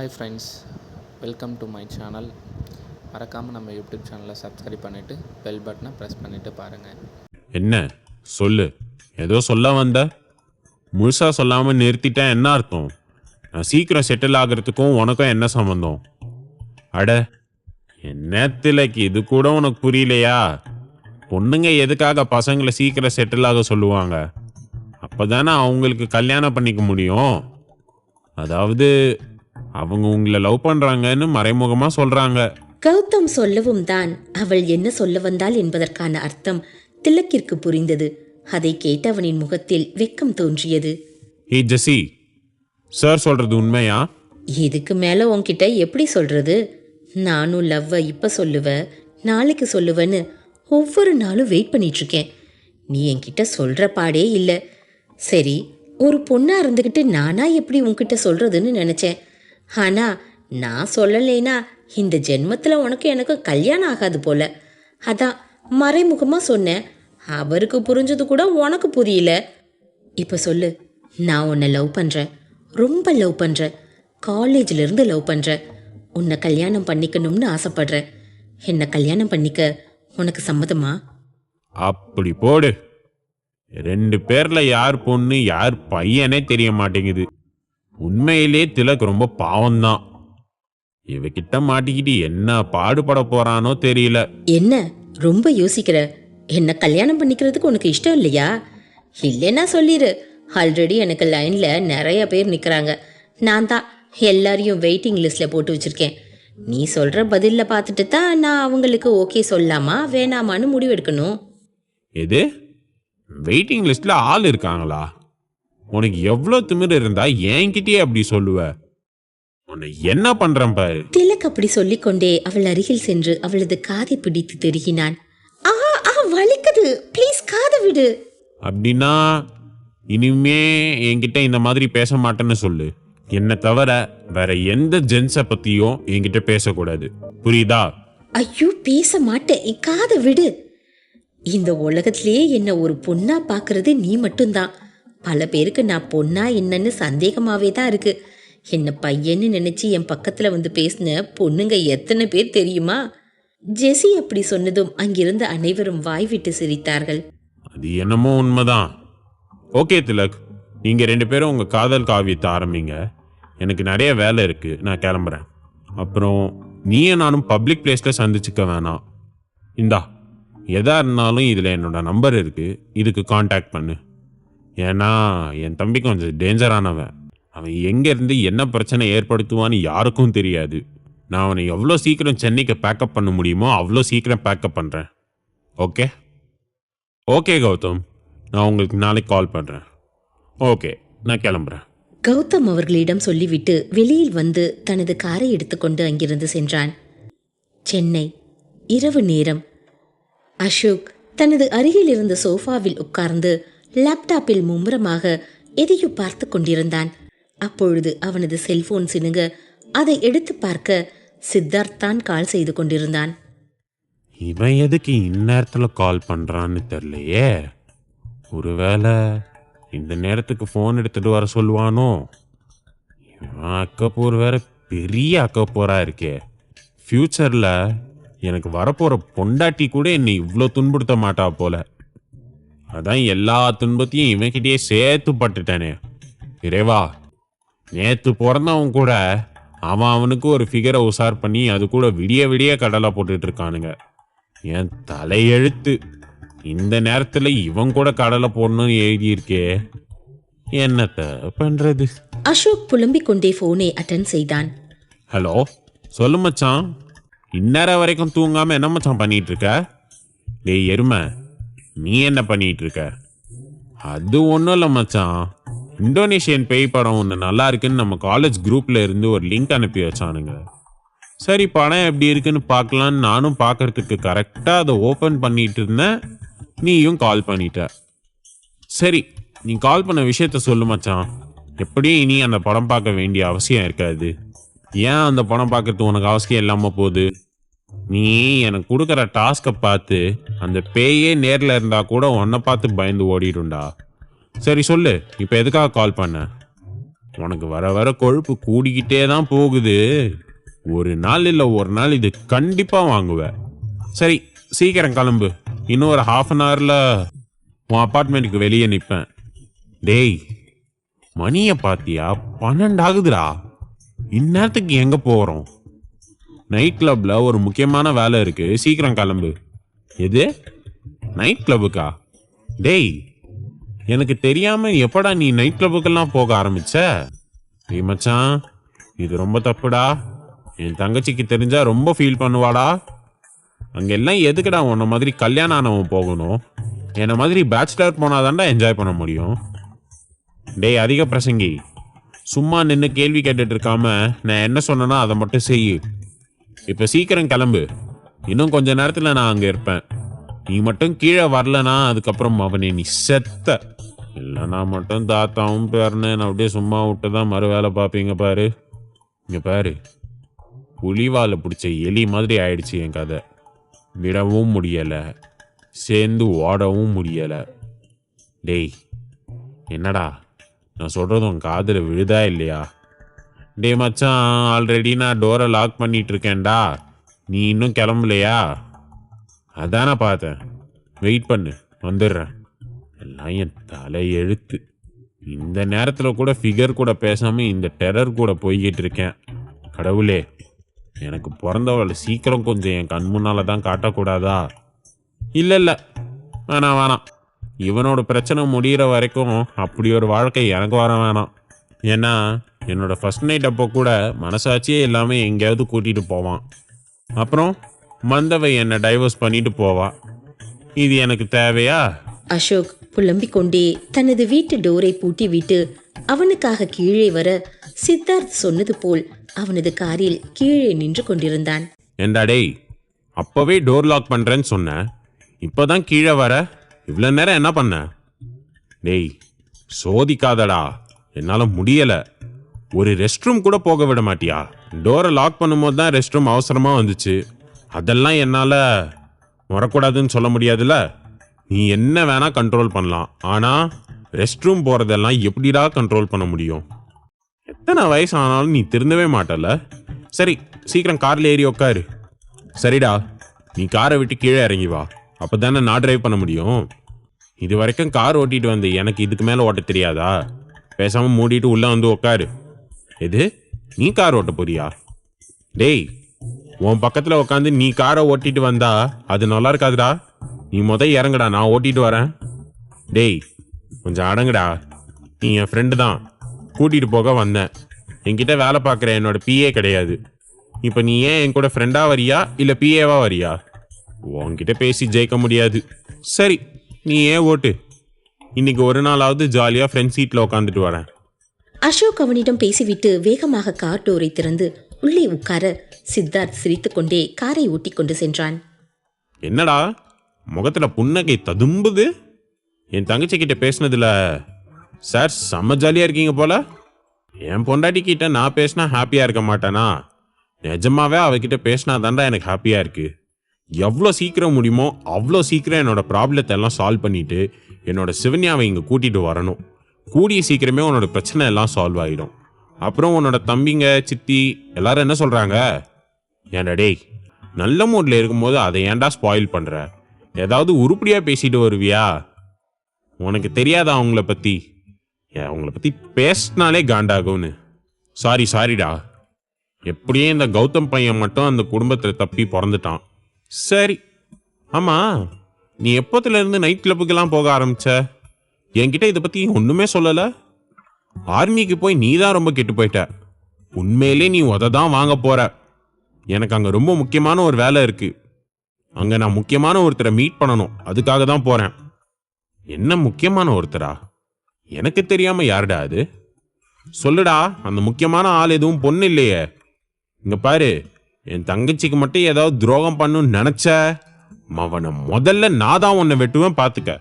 Hi friends, welcome to my channel. மறக்காமல் நம்ம YouTube சேனலை சப்ஸ்கிரைப் பண்ணிவிட்டு பெல் பட்டனை ப்ரெஸ் பண்ணிவிட்டு பாருங்கள். என்ன சொல்லு, ஏதோ சொல்ல வந்த, முழுசாக சொல்லாமல் நிறுத்திட்டேன். என்ன அர்த்தம்? நான் சீக்கிரம் செட்டில் ஆகிறதுக்கும் உனக்கும் என்ன சம்மந்தம்? அட என்னத்திலக்கு இது கூட உனக்கு புரியலையா? பொண்ணுங்க எதுக்காக பசங்களை சீக்கிரம் செட்டில் ஆக சொல்லுவாங்க? அப்போ தானே அவங்களுக்கு கல்யாணம் பண்ணிக்க முடியும். அதாவது அவங்க உங்களை லவ் பண்ணுறாங்கன்னு மறைமுகமாக சொல்கிறாங்க. கௌதம் சொல்லவும் தான் அவள் என்ன சொல்ல வந்தாள் என்பதற்கான அர்த்தம் திலக்கிற்கு புரிந்தது. அதை கேட்டவனின் முகத்தில் வெட்கம் தோன்றியது. ஹே ஜெசி, சார் சொல்கிறது உண்மையா? இதுக்கு மேலே உன்கிட்ட எப்படி சொல்றது? நானும் லவ்வை இப்போ சொல்லுவேன், நாளைக்கு சொல்லுவேன்னு ஒவ்வொரு நாளும் வெயிட் பண்ணிட்டு இருக்கேன். நீ என்கிட்ட சொல்கிற பாடே இல்லை. சரி, ஒரு பொண்ணா இருந்துக்கிட்டு நானா எப்படி உன்கிட்ட சொல்றதுன்னு நினச்சேன். ஆனால் நான் சொல்லலைனா இந்த ஜென்மத்தில் உனக்கு எனக்கு கல்யாணம் ஆகாது போல. அதான் மறைமுகமாக சொன்னேன். அவருக்கு புரிஞ்சது கூட உனக்கு புரியல. இப்போ சொல்லு, நான் உன்னை லவ் பண்ணுறேன், ரொம்ப லவ் பண்ணுறேன், காலேஜிலேருந்து லவ் பண்ணுறேன். உன்னை கல்யாணம் பண்ணிக்கணும்னு ஆசைப்படுறேன். என்னை கல்யாணம் பண்ணிக்க உனக்கு சம்மதமா? அப்படி போடு. 2 பேர்ல யார் பொண்ணு யார் பையனே தெரிய மாட்டேங்குது. உண்மையிலே திலக் ரொம்ப பாவம்தான். இவகிட்ட மாட்டிக்கிட்டு என்ன பாடுபட போறானோ தெரியல. என்ன ரொம்ப யோசிக்கிற? என்ன கல்யாணம் பண்ணிக்கிறதுக்கு உனக்கு இஷ்டம் இல்லையா? இல்லைன்னா சொல்லிடு. ஆல்ரெடி எனக்கு லைனில் நிறைய பேர் நிற்கிறாங்க. நான் தான் எல்லாரையும் வெயிட்டிங் லிஸ்ட்டில் போட்டு வச்சுருக்கேன். நீ சொல்கிற பதிலில் பார்த்துட்டு தான் நான் அவங்களுக்கு ஓகே சொல்லலாமா வேணாமான்னு முடிவெடுக்கணும். எது, வெயிட்டிங் லிஸ்ட்ல ஆள் இருக்காங்களா? உனக்கு எவ்வளோ திமிரு இருந்தா என்கிட்டயே அப்படி சொல்லுவ? உன்னை என்ன பண்றேன் பாரு. திலக் அப்படி சொல்லிக்கொண்டே அவள் அருகில் சென்று அவளது காதை பிடித்து திருகினான். வலிக்குது, ப்ளீஸ் காதை விடு. அப்படின்னா இனிமே என்கிட்ட இந்த மாதிரி பேச மாட்டேன்னு சொல்லு. என்னை தவிர வேற எந்த ஜென்ஸை பத்தியும் என்கிட்ட பேசக்கூடாது, புரியுதா? ஐயோ, பேச மாட்டேன், காதை விடு. இந்த உலகத்திலேயே என்ன ஒரு பொண்ணா பார்க்கறது நீ மட்டும்தான். பல பேருக்கு நான் பொண்ணா என்னன்னு சந்தேகமாவே தான் இருக்கு. என்ன பையன்னு நினைச்சு என் பக்கத்துல வந்து பேசின பொண்ணுங்க எத்தனை பேர் தெரியுமா? ஜெசி அப்படி சொன்னதும் அங்கிருந்த அனைவரும் வாய் விட்டு சிரித்தார்கள். அது என்னமோ உண்மைதான். ஓகே திலக், நீங்க 2 பேரும் உங்க காதல் காவியத்தை ஆரம்பிங்க. எனக்கு நிறைய வேலை இருக்கு, நான் கிளம்புறேன். அப்புறம் நீயும் நானும் பப்ளிக் பிளேஸ்ல சந்திச்சுக்க வேணாம். இந்தா, எதா இருந்தாலும் இதில் என்னோட நம்பர் இருக்கு, இதுக்கு காண்டாக்ட் பண்ணு. ஏன்னா என் தம்பி கொஞ்சம் டேஞ்சரானவன். அவன் எங்கேருந்து என்ன பிரச்சனை ஏற்படுத்துவான்னு யாருக்கும் தெரியாது. நான் அவனை எவ்வளோ சீக்கிரம் சென்னைக்கு பேக்கப் பண்ண முடியுமோ அவ்வளோ சீக்கிரம் பேக்கப் பண்ணுறேன். ஓகே ஓகே கௌதம், நான் உங்களுக்கு நாளைக்கு கால் பண்ணுறேன். ஓகே, நான் கிளம்புறேன். கௌதம் அவர்களிடம் சொல்லிவிட்டு வெளியில் வந்து தனது காரை எடுத்துக்கொண்டு அங்கிருந்து சென்றான். சென்னை, இரவு நேரம். அசோக் தனது அருகில் இருந்த சோஃபாவில் உட்கார்ந்து லேப்டாப்பில் மும்முரமாக எதையோ பார்த்து கொண்டிருந்தான். அப்பொழுது அவனது செல்போன் சினுங்க அதை எடுத்து பார்க்க சித்தார்த் தான் கால் செய்து கொண்டிருந்தான். இவன் எதுக்கு இந்நேரத்தில் கால் பண்ணுறான்னு தெரியலையே. ஒருவேளை இந்த நேரத்துக்கு ஃபோன் எடுத்துட்டு வர சொல்லுவானோ? இவன் அக்கப்போர் வேற பெரிய அக்கப்போரா இருக்கே. ஃப்யூச்சரில் எனக்கு வரப்போகிற பொண்டாட்டி கூட என்னை இவ்வளோ துன்புறுத்த மாட்டா போல. அதான் எல்லா துன்பத்தையும் இவன்கிட்டயே சேர்த்து பட்டுட்டானே. இறைவா, நேற்று பிறந்தவன் கூட அவனுக்கு ஒரு ஃபிகரை உசார் பண்ணி அது கூட விடிய விடிய கடலை போட்டுட்டு இருக்கானுங்க. என் தலையெழுத்து. இந்த நேரத்தில் இவன் கூட கடலை போடணும்னு எழுதியிருக்கே, என்னத்த பண்றது? அசோக் புலம்பிக் கொண்டே போனை அட்டன் செய்தான். ஹலோ, சொல்லு மச்சான். இந்நேரம் வரைக்கும் தூங்காம என்ன மச்சான் பண்ணிட்டு இருக்க? டேய் எருமை, நீ என்ன பண்ணிட்டு இருக்க? அது ஒன்றும் இல்லை மச்சான், இந்தோனேஷியன் பேய் படம் ஒன்று நல்லா இருக்குன்னு நம்ம காலேஜ் குரூப்ல இருந்து ஒரு லிங்க் அனுப்பி வச்சானுங்க. சரி, படம் எப்படி இருக்குன்னு பார்க்கலான்னு நானும் பார்க்கறதுக்கு கரெக்டாக அதை ஓப்பன் பண்ணிட்டு இருந்தேன், நீயும் கால் பண்ணிட்ட. சரி, நீ கால் பண்ண விஷயத்த சொல்லு மச்சான். எப்படியும் இனி அந்த படம் பார்க்க வேண்டிய அவசியம் இருக்காது. ஏன் அந்த படம் பார்க்கறது உனக்கு அவசியம் இல்லாமல் போகுது? நீ எனக்கு கொடுக்குற டாஸ்கை பார்த்து அந்த பேயே நேரில் இருந்தால் கூட உன்னை பார்த்து பயந்து ஓடிடும்டா. சரி சொல்லு, இப்போ எதுக்காக கால் பண்ண? உனக்கு வர வர கொழுப்பு கூடிக்கிட்டே தான் போகுது. ஒரு நாள் இல்லை ஒரு நாள் இது கண்டிப்பாக வாங்குவ. சரி சீக்கிரம் கிளம்பு. இன்னும் ஒரு ½ அன் ஹவரில் உன் அப்பார்ட்மெண்ட்டுக்கு வெளியே நிற்பேன். டேய் மணியை பாத்தியா? 12 ஆகுதுடா. இந்நேரத்துக்கு எங்கே போகிறோம்? நைட் கிளப்ல ஒரு முக்கியமான வேலை இருக்கு, சீக்கிரம் கிளம்பு. எது நைட் கிளப்புக்கா? டேய் எனக்கு தெரியாம எப்படா நீ நைட் கிளப்புக்கெல்லாம் போக ஆரம்பிச்ச? டேய் மச்சான் இது ரொம்ப தப்புடா. என் தங்கச்சிக்கு தெரிஞ்சா ரொம்ப ஃபீல் பண்ணுவாடா. அங்கெல்லாம் எதுக்குடா உன்ன மாதிரி கல்யாணம் ஆனவன் போகணும்? என்னை மாதிரி பேச்சுலர் போனாதான்டா என்ஜாய் பண்ண முடியும். டேய் அதிக பிரசங்கி, சும்மா நின்று கேள்வி கேட்டுட்டு இருக்காம நான் என்ன சொன்னேன்னா அதை மட்டும் செய்யு. இப்போ சீக்கிரம் கிளம்பு. இன்னும் கொஞ்ச நேரத்தில் நான் அங்கே இருப்பேன். நீ மட்டும் கீழே வரலனா அதுக்கப்புறம் அவனை நீ செத்த. இல்லைனா மட்டும் தாத்தாவும் பேர்னு நான் அப்படியே சும்மா விட்டு தான் மறு வேலை பார்ப்பீங்க பாரு. இங்கே பாரு, புலிவாலை பிடிச்ச எலி மாதிரி ஆயிடுச்சு என் கதை. விடவும் முடியலை, சேர்ந்து ஓடவும் முடியலை. டேய் என்னடா நான் சொல்கிறது உன் காதில் விழுதா இல்லையா? டே மச்சான், ஆல்ரெடி நான் டோரை லாக் பண்ணிட்டு இருக்கேன்டா. நீ இன்னும் கிளம்பலையா? அதானே பார்த்தேன். வெயிட் பண்ணு, வந்துடுறேன். எல்லாம் என் தலை எழுத்து. இந்த நேரத்தில் கூட ஃபிகர் கூட பேசாமல் இந்த டெரர் கூட போய்கிட்டு இருக்கேன். கடவுளே, எனக்கு பிறந்தவளை சீக்கிரம் கொஞ்சம் என் கண் முன்னால் தான் காட்டக்கூடாதா? இல்லை வேணாம். இவனோட பிரச்சனை முடிகிற வரைக்கும் அப்படி ஒரு வாழ்க்கை எனக்கு வர வேணாம். ஏன்னா என்னோட ஃபர்ஸ்ட் நைட் அப்போ கூட மனசாட்சியே இல்லாமல் எங்கேயாவது கூட்டிகிட்டு போவான். அப்புறம் மந்தவை என்னை டைவர்ஸ் பண்ணிட்டு போவா. இது எனக்கு தேவையா? அசோக் புலம்பிக் கொண்டே தனது வீட்டு டோரை பூட்டி விட்டு அவனுக்காக கீழே வர சித்தார்த் சொன்னது போல் அவனது காரில் கீழே நின்று கொண்டிருந்தான். ஏண்டா டேய், அப்போவே டோர் லாக் பண்ணுறேன்னு சொன்னேன், இப்போதான் கீழே வர? இவ்வளோ நேரம் என்ன பண்ண? டேய் சோதிக்காதடா, என்னால் முடியலை. ஒரு ரெஸ்ட் ரூம் கூட போக விட மாட்டியா? டோரை லாக் பண்ணும்போது தான் ரெஸ்ட் ரூம் அவசரமாக வந்துச்சு. அதெல்லாம் என்னால் வரக்கூடாதுன்னு சொல்ல முடியாதுல்ல. நீ என்ன வேணால் கண்ட்ரோல் பண்ணலாம், ஆனால் ரெஸ்ட் ரூம் போகிறதெல்லாம் எப்படிடா கண்ட்ரோல் பண்ண முடியும்? எத்தனை வயசு ஆனாலும் நீ திருந்தவே மாட்டல. சரி சீக்கிரம் காரில் ஏறி உட்காரு. சரிடா, நீ காரை விட்டு கீழே இறங்கி வா, அப்போ தானே நான் டிரைவ் பண்ண முடியும். இது வரைக்கும் கார் ஓட்டிட்டு வந்து எனக்கு இதுக்கு மேலே ஓட்ட தெரியாதா? பேசாமல் மூடிட்டு உள்ளே வந்து உட்காரு. எது நீ கார் ஓட்ட போறியா? டேய் உன் பக்கத்தில் உட்காந்து நீ காரை ஓட்டிட்டு வந்தா அது நல்லா இருக்காதுடா. நீ இறங்குடா, நான் ஓட்டிட்டு வரேன். டேய் கொஞ்சம் அடங்குடா. நீ என் ஃப்ரெண்டு தான், கூட்டிகிட்டு போக வந்தேன். என்கிட்ட வேலை பார்க்குற என்னோட பிஏ கிடையாது. இப்போ நீ ஏன் என் கூட ஃப்ரெண்டாக வரியா இல்லை பிஏவா வரியா? உன்கிட்ட பேசி ஜெயிக்க முடியாது. சரி நீ ஏன் ஓட்டு. இன்னைக்கு ஒரு நாளாவது ஜாலியாக ஃப்ரெண்ட் சீட்டில் உட்காந்துட்டு வரேன். அசோக் அவனிடம் பேசிவிட்டு வேகமாக கார் டோரை திறந்து உள்ளே உட்கார சித்தார்த் சிரித்துக்கொண்டே காரை ஓட்டி கொண்டு சென்றான். என்னடா முகத்தில் புன்னகை ததும்புது? என் தங்கச்சி கிட்ட பேசினதுல சார் செம்ம ஜாலியாக இருக்கீங்க போல. என் பொண்டாட்டி கிட்ட நான் பேசினா ஹாப்பியாக இருக்க மாட்டேனா? நிஜமாவே அவகிட்ட பேசினா தாண்டா எனக்கு ஹாப்பியாக இருக்கு. எவ்வளோ சீக்கிரம் முடியுமோ அவ்வளோ சீக்கிரம் என்னோட ப்ராப்ளத்தை எல்லாம் சால்வ் பண்ணிட்டு என்னோட சிவன்யாவை இங்கே கூட்டிகிட்டு வரணும். கூடிய சீக்கிரமே உன்னோட பிரச்சனை எல்லாம் சால்வ் ஆகிடும். அப்புறம் உன்னோட தம்பிங்க சித்தி எல்லாரும் என்ன சொல்கிறாங்க? ஏன்டா டேய், நல்ல மூடில் இருக்கும்போது அதை ஏன்டா ஸ்பாயில் பண்ணுற? ஏதாவது உருப்படியாக பேசிட்டு வருவியா? உனக்கு தெரியாதா அவங்கள பற்றி? அவங்கள பற்றி பேசினாலே காண்டாகும்னு. சாரிடா. எப்படியே இந்த கௌதம் பையன் மட்டும் அந்த குடும்பத்தில் தப்பி பிறந்துட்டான். சரி ஆமாம், நீ எப்போத்துலேருந்து நைட் கிளப்புக்கெல்லாம் போக ஆரம்பிச்ச? என்கிட்ட இதை பற்றி ஒன்றுமே சொல்லலை. ஆர்மிக்கு போய் நீ தான் ரொம்ப கெட்டு போயிட்ட. உண்மையிலே நீ தான் வாங்க போற. எனக்கு அங்கே ரொம்ப முக்கியமான ஒரு வேலை இருக்கு. அங்கே நான் முக்கியமான ஒருத்தரை மீட் பண்ணணும், அதுக்காக தான் போகிறேன். என்ன முக்கியமான ஒருத்தரா? எனக்கு தெரியாமல் யாருடா அது? சொல்லுடா. அந்த முக்கியமான ஆள் எதுவும் பொண்ணு இல்லையே. இங்கே பாரு, என் தங்கச்சிக்கு மட்டும் ஏதாவது துரோகம் பண்ணுன்னு நினச்ச அவனை முதல்ல நான் தான் உன்னை வெட்டுவேன், பார்த்துக்க.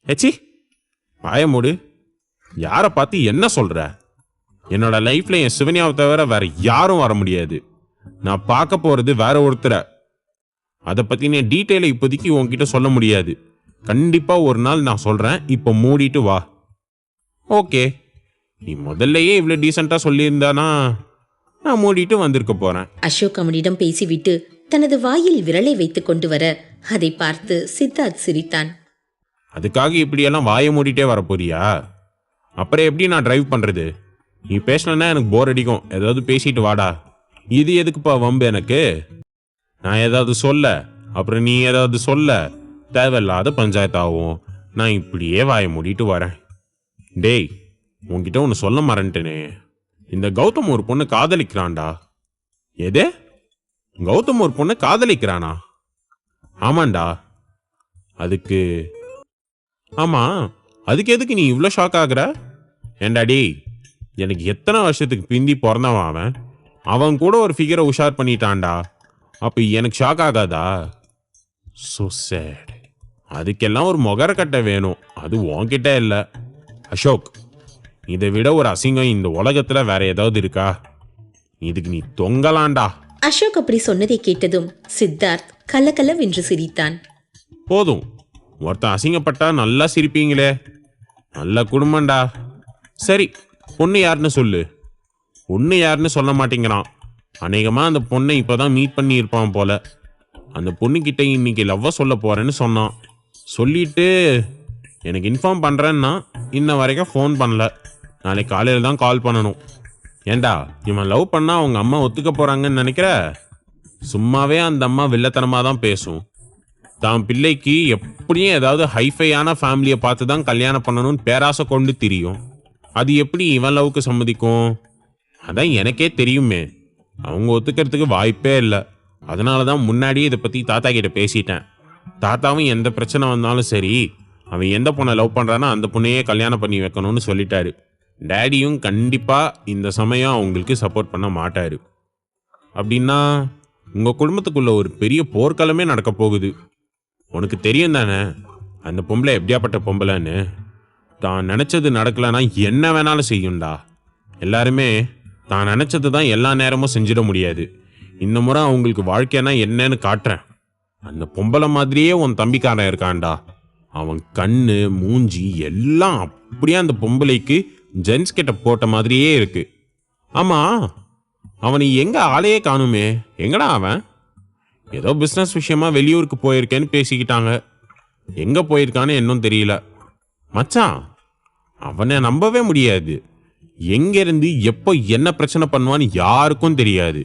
ஏச்சி வாய மூடு. யாரை பார்த்து என்ன சொல்ற? என்னோட லைஃப்ல என் சிவன்யாவை தவிர வேற யாரும் வர முடியாது. நான் பார்க்க போறது வேற ஒருத்தரை. அதை பத்தின டீட்டெயிலை இப்போதைக்கு உன்கிட்ட சொல்ல முடியாது. கண்டிப்பா ஒரு நாள் நான் சொல்றேன். இப்போ மூடிட்டு வா. ஓகே, நீ முதல்லயே இவ்வளோ டீசெண்டாக சொல்லியிருந்தானா நான் மூடிட்டு வந்திருக்க போகிறேன். அசோக் அவனிடம் பேசிவிட்டு தனது வாயில் விரலை வைத்து கொண்டு வர அதை பார்த்து சித்தார்த் சிரித்தான். அதுக்காக இப்படியெல்லாம் வாயை மூடிட்டே வரப்போறியா? அப்புறம் எப்படி நான் டிரைவ் பண்ணுறது? நீ பேசலன்னா எனக்கு போர் அடிக்கும். ஏதாவது பேசிட்டு வாடா. இது எதுக்குப்பா வம்பு எனக்கு? நான் ஏதாவது சொல்ல, அப்புறம் நீ ஏதாவது சொல்ல, தேவையில்லாத பஞ்சாயத்தாகும். நான் இப்படியே வாயை மூடிட்டு வரேன். டேய், உன்கிட்ட ஒன்று சொல்ல மறந்துட்டேனே. இந்த கௌதம் ஒரு பொண்ணு காதலிக்கிறான்டா. எதே? கௌதம் ஒரு பொண்ணு காதலிக்கிறானா? ஆமாண்டா. அதுக்கு எதுக்கு நீ இவ்வளோ ஷாக் ஆகுற? ஏண்டாடி, எனக்கு எத்தனை வருஷத்துக்கு பிந்தி பிறந்தவன் அவன் கூட ஒரு ஃபிகரை உஷார் பண்ணிட்டான்டா. அப்போ எனக்கு ஷாக் ஆகாதா? So sad. அதுக்கெல்லாம் ஒரு முகரக்கட்டை வேணும். அது உன்கிட்ட இல்லை. அசோக், இதை விட ஒரு அசிங்கம் இந்த உலகத்தில் வேற ஏதாவது இருக்கா? இதுக்கு நீ தொங்கலாண்டா. அசோக் அப்படி சொன்னதை கேட்டதும் சித்தார்த் கலகலவென்று சிரித்தான். போதும், ஒருத்தன் அசிங்கப்பட்டா நல்லா சிரிப்பீங்களே. நல்ல குடும்பம்டா. சரி, பொண்ணு யாருன்னு சொல்லு. பொண்ணு யாருன்னு சொல்ல மாட்டேங்கிறான். அநேகமாக அந்த பொண்ணை இப்போதான் மீட் பண்ணி இருப்பான் போல. அந்த பொண்ணுக்கிட்ட இன்னைக்கு லவ்வை சொல்ல போறேன்னு சொன்னான். சொல்லிட்டு எனக்கு இன்ஃபார்ம் பண்ணுறேன்னா இன்ன வரைக்கும் ஃபோன் பண்ணல. நாளைக்கு காலையில் தான் கால் பண்ணணும். ஏண்டா, இவன் லவ் பண்ணால் அவங்க அம்மா ஒத்துக்க போகிறாங்கன்னு நினைக்கிற? சும்மாவே அந்த அம்மா வில்லத்தனமாக தான் பேசும். தான் பிள்ளைக்கு எப்படியும் ஏதாவது ஹைஃபையான ஃபேமிலியை பார்த்து தான் கல்யாணம் பண்ணணும்னு பேராசை கொண்டு திரியும். அது எப்படி இவன் லவ்வுக்கு சம்மதிக்கும்? அதான் எனக்கே தெரியுமே. அவங்க ஒத்துக்கிறதுக்கு வாய்ப்பே இல்லை. அதனால தான் முன்னாடியே இதை பற்றி தாத்தா கிட்ட பேசிட்டேன். தாத்தாவும் எந்த பிரச்சனை வந்தாலும் சரி, அவன் எந்த பொண்ணை லவ் பண்ணுறானோ அந்த பொண்ணையே கல்யாணம் பண்ணி வைக்கணும்னு சொல்லிட்டாரு. டேடியும் கண்டிப்பாக இந்த சமயம் அவங்களுக்கு சப்போர்ட் பண்ண மாட்டார். அப்படின்னா உங்கள் குடும்பத்துக்குள்ள ஒரு பெரிய போர்க்களமே நடக்க போகுது. உனக்கு தெரியும் தானே அந்த பொம்பளை எப்படியாப்பட்ட பொம்பளைன்னு? தான் நினச்சது நடக்கலைன்னா என்ன வேணாலும் செய்யும்டா. எல்லாருமே தான் நினச்சது தான் எல்லா நேரமும் செஞ்சிட முடியாது. இந்த முறை அவங்களுக்கு வாழ்க்கைனா என்னன்னு காட்டுறேன். அந்த பொம்பளை மாதிரியே உன் தம்பிக்காரன் இருக்கான்டா. அவன் கண்ணு மூஞ்சி எல்லாம் அப்படியே அந்த பொம்பளைக்கு ஜென்ஸ் கிட்ட போட்ட மாதிரியே இருக்கு. ஆமாம், அவனை எங்கே ஆளையே காணுமே. எங்கடா அவன்? ஏதோ பிஸ்னஸ் விஷயமா வெளியூருக்கு போயிருக்கேன்னு பேசிக்கிட்டாங்க. எங்கே போயிருக்கான்னு இன்னும் தெரியல. மச்சான், அவனை நம்பவே முடியாது. எங்கேருந்து எப்போ என்ன பிரச்சனை பண்ணுவான்னு யாருக்கும் தெரியாது.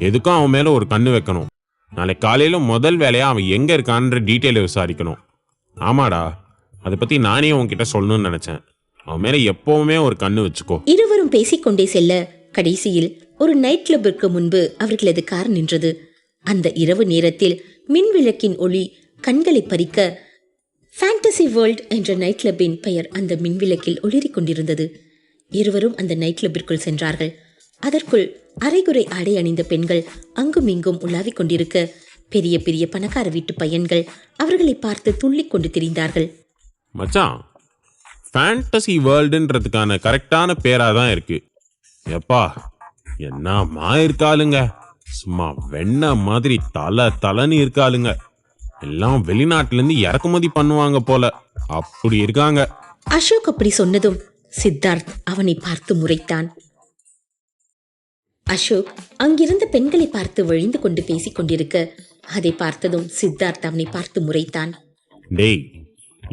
எதுக்கும் அவன் மேலே ஒரு கண்ணு வைக்கணும். நாளைக்கு காலையில் முதல் வேலையாக அவன் எங்கே இருக்கான்ற டீட்டெயிலை விசாரிக்கணும். ஆமாடா, அதை பற்றி நானே உன்கிட்ட சொல்லணும்னு நினச்சேன். அவன் மேலே எப்போவுமே ஒரு கண்ணு வச்சுக்கோ. இருவரும் பேசிக்கொண்டே செல்ல கடைசியில் ஒரு நைட் கிளப்பிற்கு முன்பு அவர்களது கார் நின்றது. அந்த இரவு நேரத்தில் மின் விளக்கின் ஒளி கண்களை பறிக்க ஃபேண்டசி வேர்ல்ட் என்ற நைட் கிளப்பின் பெயர் அந்த மின்விளக்கில் ஒளிரிக் கொண்டிருந்தது. இருவரும் அந்த நைட் கிளப்பிற்குள் சென்றார்கள். அதற்குள் அரைகுறை ஆடை அணிந்த பெண்கள் அங்கும் இங்கும் உலாவிக் கொண்டிருக்க பெரிய பெரிய பணக்கார வீட்டு பையன்கள் அவர்களை பார்த்து துள்ளிக் கொண்டு திரிந்தார்கள். மச்சான், ஃபேண்டசி வேர்ல்டுன்றதுக்கான கரெக்டான பேராக தான் இருக்கு. எப்பா, என்னம்மா இருக்காளுங்க. சும்மா வெண்ண மாதிரி தலைன்னு இருக்காளுங்க. எல்லாம் வெளிநாட்டிலேருந்து இறக்குமதி பண்ணுவாங்க போல. அப்படி இருக்காங்க. அசோக் அப்படி சொன்னதும் சித்தார்த் அவனை பார்த்து முறைத்தான். அசோக் அங்கிருந்த பெண்களை பார்த்து வழிந்து கொண்டு பேசிக் கொண்டிருக்க அதை பார்த்ததும் சித்தார்த் அவனை பார்த்து முறைத்தான். டேய்,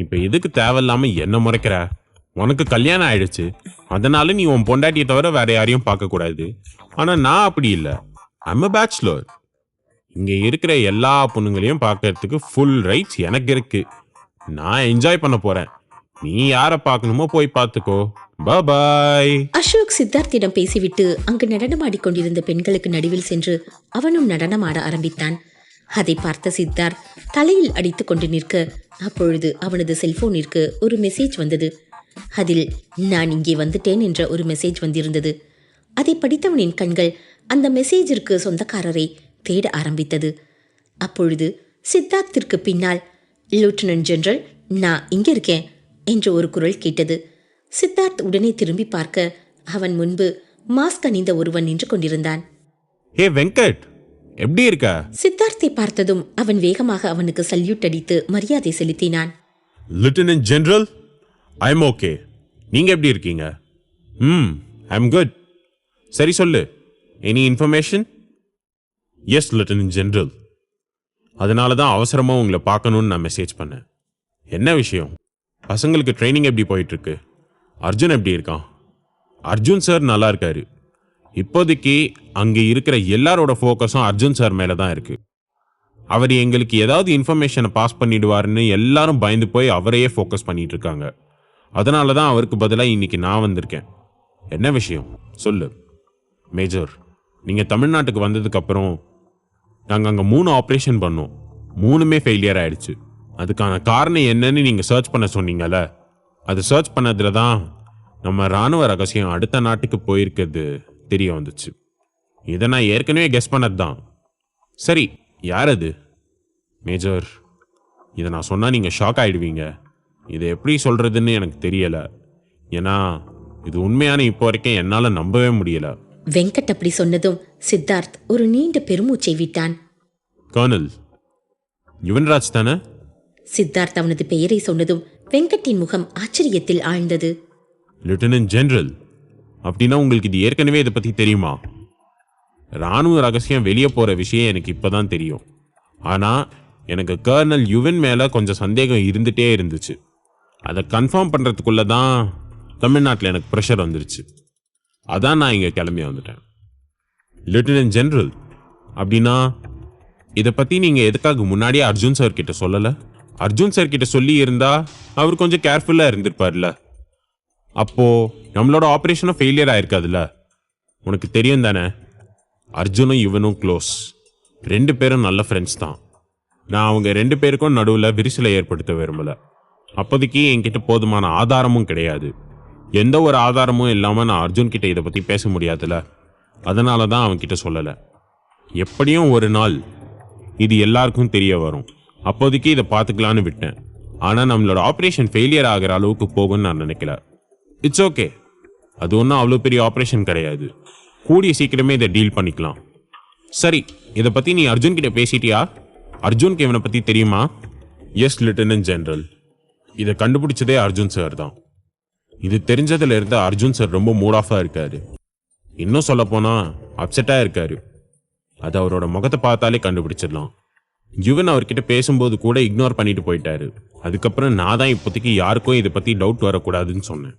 இப்ப எதுக்கு தேவையில்லாம என்ன முறைக்கிற? உனக்கு கல்யாணம் ஆயிடுச்சு. அதனால நீ உன் பொண்டாட்டியை தவிர வேற யாரையும் பார்க்க கூடாது. ஆனா நான் அப்படி இல்லை. I'm a bachelor. இங்க இருக்கிற எல்லா பொண்ணுங்களையும் பார்க்கறதுக்கு ஃபுல் ரைட்ஸ் எனக்கு இருக்கு. நான் என்ஜாய் பண்ண போறேன். நீ யாரை பார்க்கணுமோ போய் பார்த்துக்கோ. பாய். அசோக் சித்தார்த்திடம் பேசிவிட்டு அங்கு நடனமாடிக் கொண்டிருந்த பெண்களுக்கு நடுவில் சென்று அவனும் நடனமாட ஆரம்பித்தான். அதை பார்த்த சித்தார்த் தலையில் அடித்துக் கொண்டு நிற்க அப்பொழுது அவனது செல்போனிற்கு ஒரு மெசேஜ் வந்தது. அதில் நான் இங்கே வந்துட்டேன் என்ற ஒரு மெசேஜ் வந்திருந்தது. அதை படித்தவனின் கண்கள் அந்த மெசேஜிற்கு சொந்தக்காரரை தேட ஆரம்பித்தது. அப்பொழுது சித்தார்த்திற்கு பின்னால் லெப்டினன்ட் ஜெனரல், நான் இங்கே இருக்கேன் என்று ஒரு குரல் கேட்டது. சித்தார்த் உடனே திரும்பி பார்க்க அவன் முன்பு மாஸ்க் அணிந்த ஒருவன் நின்று கொண்டிருந்தான். ஹே வெங்கட், எப்படி இருக்க? சித்தார்த்தை பார்த்ததும் அவன் வேகமாக அவனுக்கு சல்யூட் அடித்து மரியாதை செலுத்தினான். Lieutenant general, I am okay. நீங்க எப்படி இருக்கீங்க? I'm good. சரி சொல்லு, any information? Yes lieutenant general. அதனால தான் அவசரமாக உங்களை பார்க்கணுன்னு நான் மெசேஜ் பண்ணேன். என்ன விஷயம்? பசங்களுக்கு ட்ரைனிங் எப்படி போயிட்டுருக்கு? அர்ஜுன் எப்படி இருக்கான்? அர்ஜுன் சார் நல்லா இருக்காரு. இப்போதைக்கு அங்கே இருக்கிற எல்லாரோட ஃபோக்கஸும் அர்ஜுன் சார் மேலே தான் இருக்குது. அவர் எங்களுக்கு ஏதாவது இன்ஃபர்மேஷனை பாஸ் பண்ணிடுவாருன்னு எல்லாரும் பயந்து போய் அவரையே ஃபோக்கஸ் பண்ணிட்டு இருக்காங்க. அதனால தான் அவருக்கு பதிலாக இன்னைக்கு நான் வந்திருக்கேன். என்ன விஷயம் சொல்லு. மேஜர், நீங்கள் தமிழ்நாட்டுக்கு வந்ததுக்கப்புறம் நாங்கள் அங்கே 3 ஆப்ரேஷன் பண்ணோம். 3மே ஃபெயிலியர் ஆயிடுச்சு. அதுக்கான காரணம் என்னன்னு நீங்கள் சர்ச் பண்ண சொன்னீங்கல்ல, அது சர்ச் பண்ணதில் தான் நம்ம இராணுவ ரகசியம் அடுத்த நாட்டுக்கு போயிருக்கிறது தெரிய வந்துச்சு. இதை நான் ஏற்கனவே கெஸ் பண்ணது தான். சரி, யார் அது? மேஜர், இதை நான் சொன்னால் நீங்கள் ஷாக் ஆகிடுவீங்க. இதை எப்படி சொல்கிறதுன்னு எனக்கு தெரியலை. ஏன்னா இது உண்மையான இப்போ வரைக்கும் என்னால் நம்பவே முடியலை. வெங்கட் அப்படி சொன்னதும் சித்தார்த் ஒரு நீண்ட பெருமூச்சை விட்டான். கர்னல் யுவன்ராஜ் தானே? சித்தார்த் அவனது பெயரை சொன்னதும் வெங்கட்டின் முகம் ஆச்சரியத்தில் ஆழ்ந்தது. லெப்டினன்ட் ஜெனரல், அப்படின்னா உங்களுக்கு இது ஏற்கனவே இதை பற்றி தெரியுமா? இராணுவ ரகசியம் வெளியே போகிற விஷயம் எனக்கு இப்போ தான் தெரியும். ஆனால் எனக்கு கர்னல் யுவன் மேலே கொஞ்சம் சந்தேகம் இருந்துகிட்டே இருந்துச்சு. அதை கன்ஃபார்ம் பண்ணுறதுக்குள்ளே தான் தமிழ்நாட்டில் எனக்கு ப்ரெஷர் வந்துருச்சு. அதான் நான் இங்கே கிளம்பி வந்துட்டேன். லெப்டினன்ட் ஜெனரல், அப்படின்னா இதை பற்றி நீங்கள் எதுக்காக முன்னாடியே அர்ஜுன் சார் கிட்ட சொல்லலை? அர்ஜுன் சார் கிட்ட சொல்லி இருந்தா அவர் கொஞ்சம் கேர்ஃபுல்லாக இருந்திருப்பார்ல. அப்போது நம்மளோட ஆப்ரேஷனும் ஃபெயிலியர் ஆயிருக்காதுல்ல. உனக்கு தெரியும் தானே, அர்ஜுனும் இவனும் க்ளோஸ். 2 பேரும் நல்ல ஃப்ரெண்ட்ஸ் தான். நான் அவங்க 2 பேருக்கும் நடுவில் விரிசலை ஏற்படுத்த விரும்பலை. அப்போதைக்கு என்கிட்ட போதுமான ஆதாரமும் கிடையாது. எந்த ஒரு ஆதாரமும் இல்லாமல் நான் அர்ஜுன் கிட்ட இதை பற்றி பேச முடியாதுல்ல. அதனால தான் அவன்கிட்ட சொல்லலை. எப்படியும் ஒரு நாள் இது எல்லாருக்கும் தெரிய வரும். அப்போதைக்கு இதை பார்த்துக்கலான்னு விட்டேன். ஆனால் நம்மளோட ஆப்ரேஷன் ஃபெயிலியர் ஆகிற அளவுக்கு போகும்னு நான் நினைக்கல. இட்ஸ் ஓகே, அது ஒன்றும் அவ்வளோ பெரிய ஆப்ரேஷன் கிடையாது. கூடிய சீக்கிரமே இதை டீல் பண்ணிக்கலாம். சரி, இதை பற்றி நீ அர்ஜுன் கிட்ட பேசிட்டியா? அர்ஜுனுக்கு இவனை பற்றி தெரியுமா? எஸ் லெப்டினன்ட் ஜெனரல், இதை கண்டுபிடிச்சதே அர்ஜுன் சார் தான். இது தெரிஞ்சதுலேருந்து அர்ஜுன் சார் ரொம்ப மூட் ஆஃபாக இருக்காரு. இன்னும் சொல்லப்போனால் அப்செட்டாக இருக்காரு. அது அவரோட முகத்தை பார்த்தாலே கண்டுபிடிச்சிடலாம். யுவன் அவர்கிட்ட பேசும்போது கூட இக்னோர் பண்ணிட்டு போயிட்டாரு. அதுக்கப்புறம் நான் தான் இப்போதைக்கு யாருக்கும் இதை பற்றி டவுட் வரக்கூடாதுன்னு சொன்னேன்.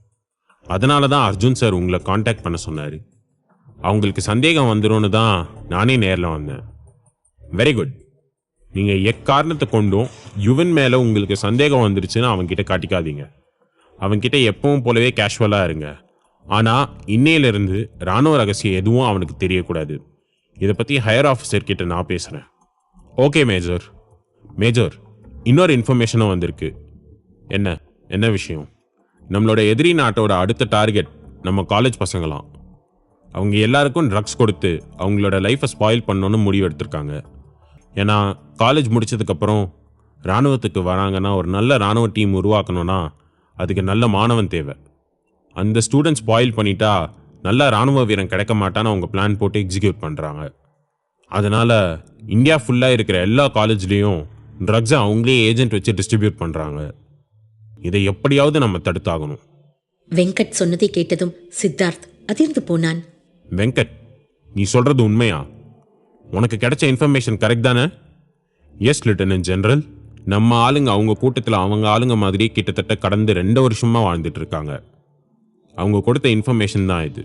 அதனால தான் அர்ஜுன் சார் உங்களை காண்டாக்ட் பண்ண சொன்னார். அவங்களுக்கு சந்தேகம் வந்துடும்னு தான் நானே நேரில் வந்தேன். Very good. நீங்கள் எக்காரணத்தை கொண்டும் யுவன் மேலே உங்களுக்கு சந்தேகம் வந்துருச்சுன்னு அவன்கிட்ட காட்டிக்காதீங்க. அவன்கிட்ட எப்பவும் போலவே கேஷுவலாக இருங்க. ஆனால் இன்னையிலிருந்து இராணுவ ரகசியம் எதுவும் அவனுக்கு தெரியக்கூடாது. இதை பற்றி ஹையர் ஆஃபீஸர் கிட்ட நான் பேசுகிறேன். Okay major. மேஜர், இன்னொரு இன்ஃபர்மேஷனும் வந்திருக்கு. என்ன விஷயம்? நம்மளோட எதிரி நாட்டோட அடுத்த டார்கெட் நம்ம காலேஜ் பசங்களாம். அவங்க எல்லாருக்கும் ட்ரக்ஸ் கொடுத்து அவங்களோட லைஃப்பை ஸ்பாயில் பண்ணணும்னு முடிவு எடுத்திருக்காங்க. ஏன்னா காலேஜ் முடித்ததுக்கப்புறம் இராணுவத்துக்கு வராங்கன்னா ஒரு நல்ல இராணுவ டீம் உருவாக்கணும்னா அதுக்கு நல்ல மாணவன் தேவை. அந்த ஸ்டூடெண்ட்ஸ் ஸ்பாயில் பண்ணிட்டா நல்ல இராணுவ வீரன் கிடைக்க மாட்டான்னு அவங்க பிளான் போட்டு எக்ஸிக்யூட் பண்ணுறாங்க. அதனால் இந்தியா ஃபுல்லாக இருக்கிற எல்லா காலேஜ்லேயும் ட்ரக்ஸை அவங்களே ஏஜென்ட் வச்சு டிஸ்ட்ரிபியூட் பண்ணுறாங்க. இதை எப்படியாவது நம்ம தடுத்தாகணும். வெங்கட் சொன்னதை கேட்டதும் சித்தார்த் அதிர்ந்து போனான். வெங்கட், நீ சொல்கிறது உண்மையா? உனக்கு கிடைச்ச இன்ஃபர்மேஷன் கரெக்ட் தானே? எஸ் லெப்டினன்ட் ஜெனரல், நம்ம ஆளுங்க அவங்க கூட்டத்தில் அவங்க ஆளுங்க மாதிரி கிட்டத்தட்ட கடந்து 2 வருஷமாக வாழ்ந்துட்டு இருக்காங்க. அவங்க கொடுத்த இன்ஃபர்மேஷன் தான் இது.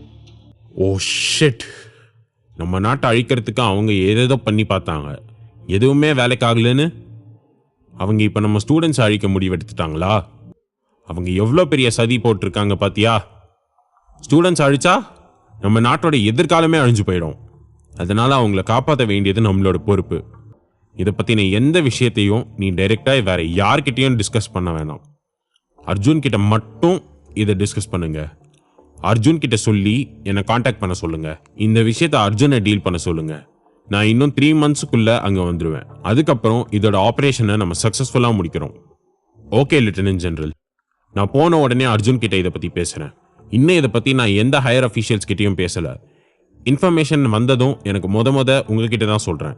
ஓ ஷிட், நம்ம நாட்டை அழிக்கிறதுக்கு அவங்க ஏதேதோ பண்ணி பார்த்தாங்க, எதுவுமே வேலைக்காகலன்னு அவங்க இப்போ நம்ம ஸ்டூடெண்ட்ஸ் அழிக்க முடிவெடுத்துட்டாங்களா? அவங்க எவ்வளோ பெரிய சதி போட்டிருக்காங்க பார்த்தியா? ஸ்டூடெண்ட்ஸ் அழிச்சா நம்ம நாட்டோட எதிர்காலமே அழிஞ்சு போயிடும். அதனால் அவங்கள காப்பாற்ற வேண்டியது நம்மளோட பொறுப்பு. இதை பற்றின எந்த விஷயத்தையும் நீ டைரெக்டாக வேற யார்கிட்டையும் டிஸ்கஸ் பண்ண வேணாம். அர்ஜுன் கிட்ட மட்டும் இதை டிஸ்கஸ் பண்ணுங்க. அர்ஜுன் கிட்ட சொல்லி என்னை காண்டாக்ட் பண்ண சொல்லுங்க. இந்த விஷயத்தை அர்ஜுனை டீல் பண்ண சொல்லுங்க. நான் இன்னும் 3 மந்த்ஸுக்குள்ளே அங்கே வந்துடுவேன். அதுக்கப்புறம் இதோட ஆப்ரேஷனை நம்ம சக்ஸஸ்ஃபுல்லாக முடிக்கிறோம். ஓகே லெப்டினன்ட் ஜெனரல், நான் போன உடனே அர்ஜுன் கிட்ட இதை பற்றி பேசுகிறேன். இன்னும் இதை பற்றி நான் எந்த ஹையர் அஃபீஷியல்ஸ் கிட்டையும் பேசலை. இன்ஃபர்மேஷன் வந்ததும் எனக்கு முத உங்ககிட்ட தான் சொல்கிறேன்.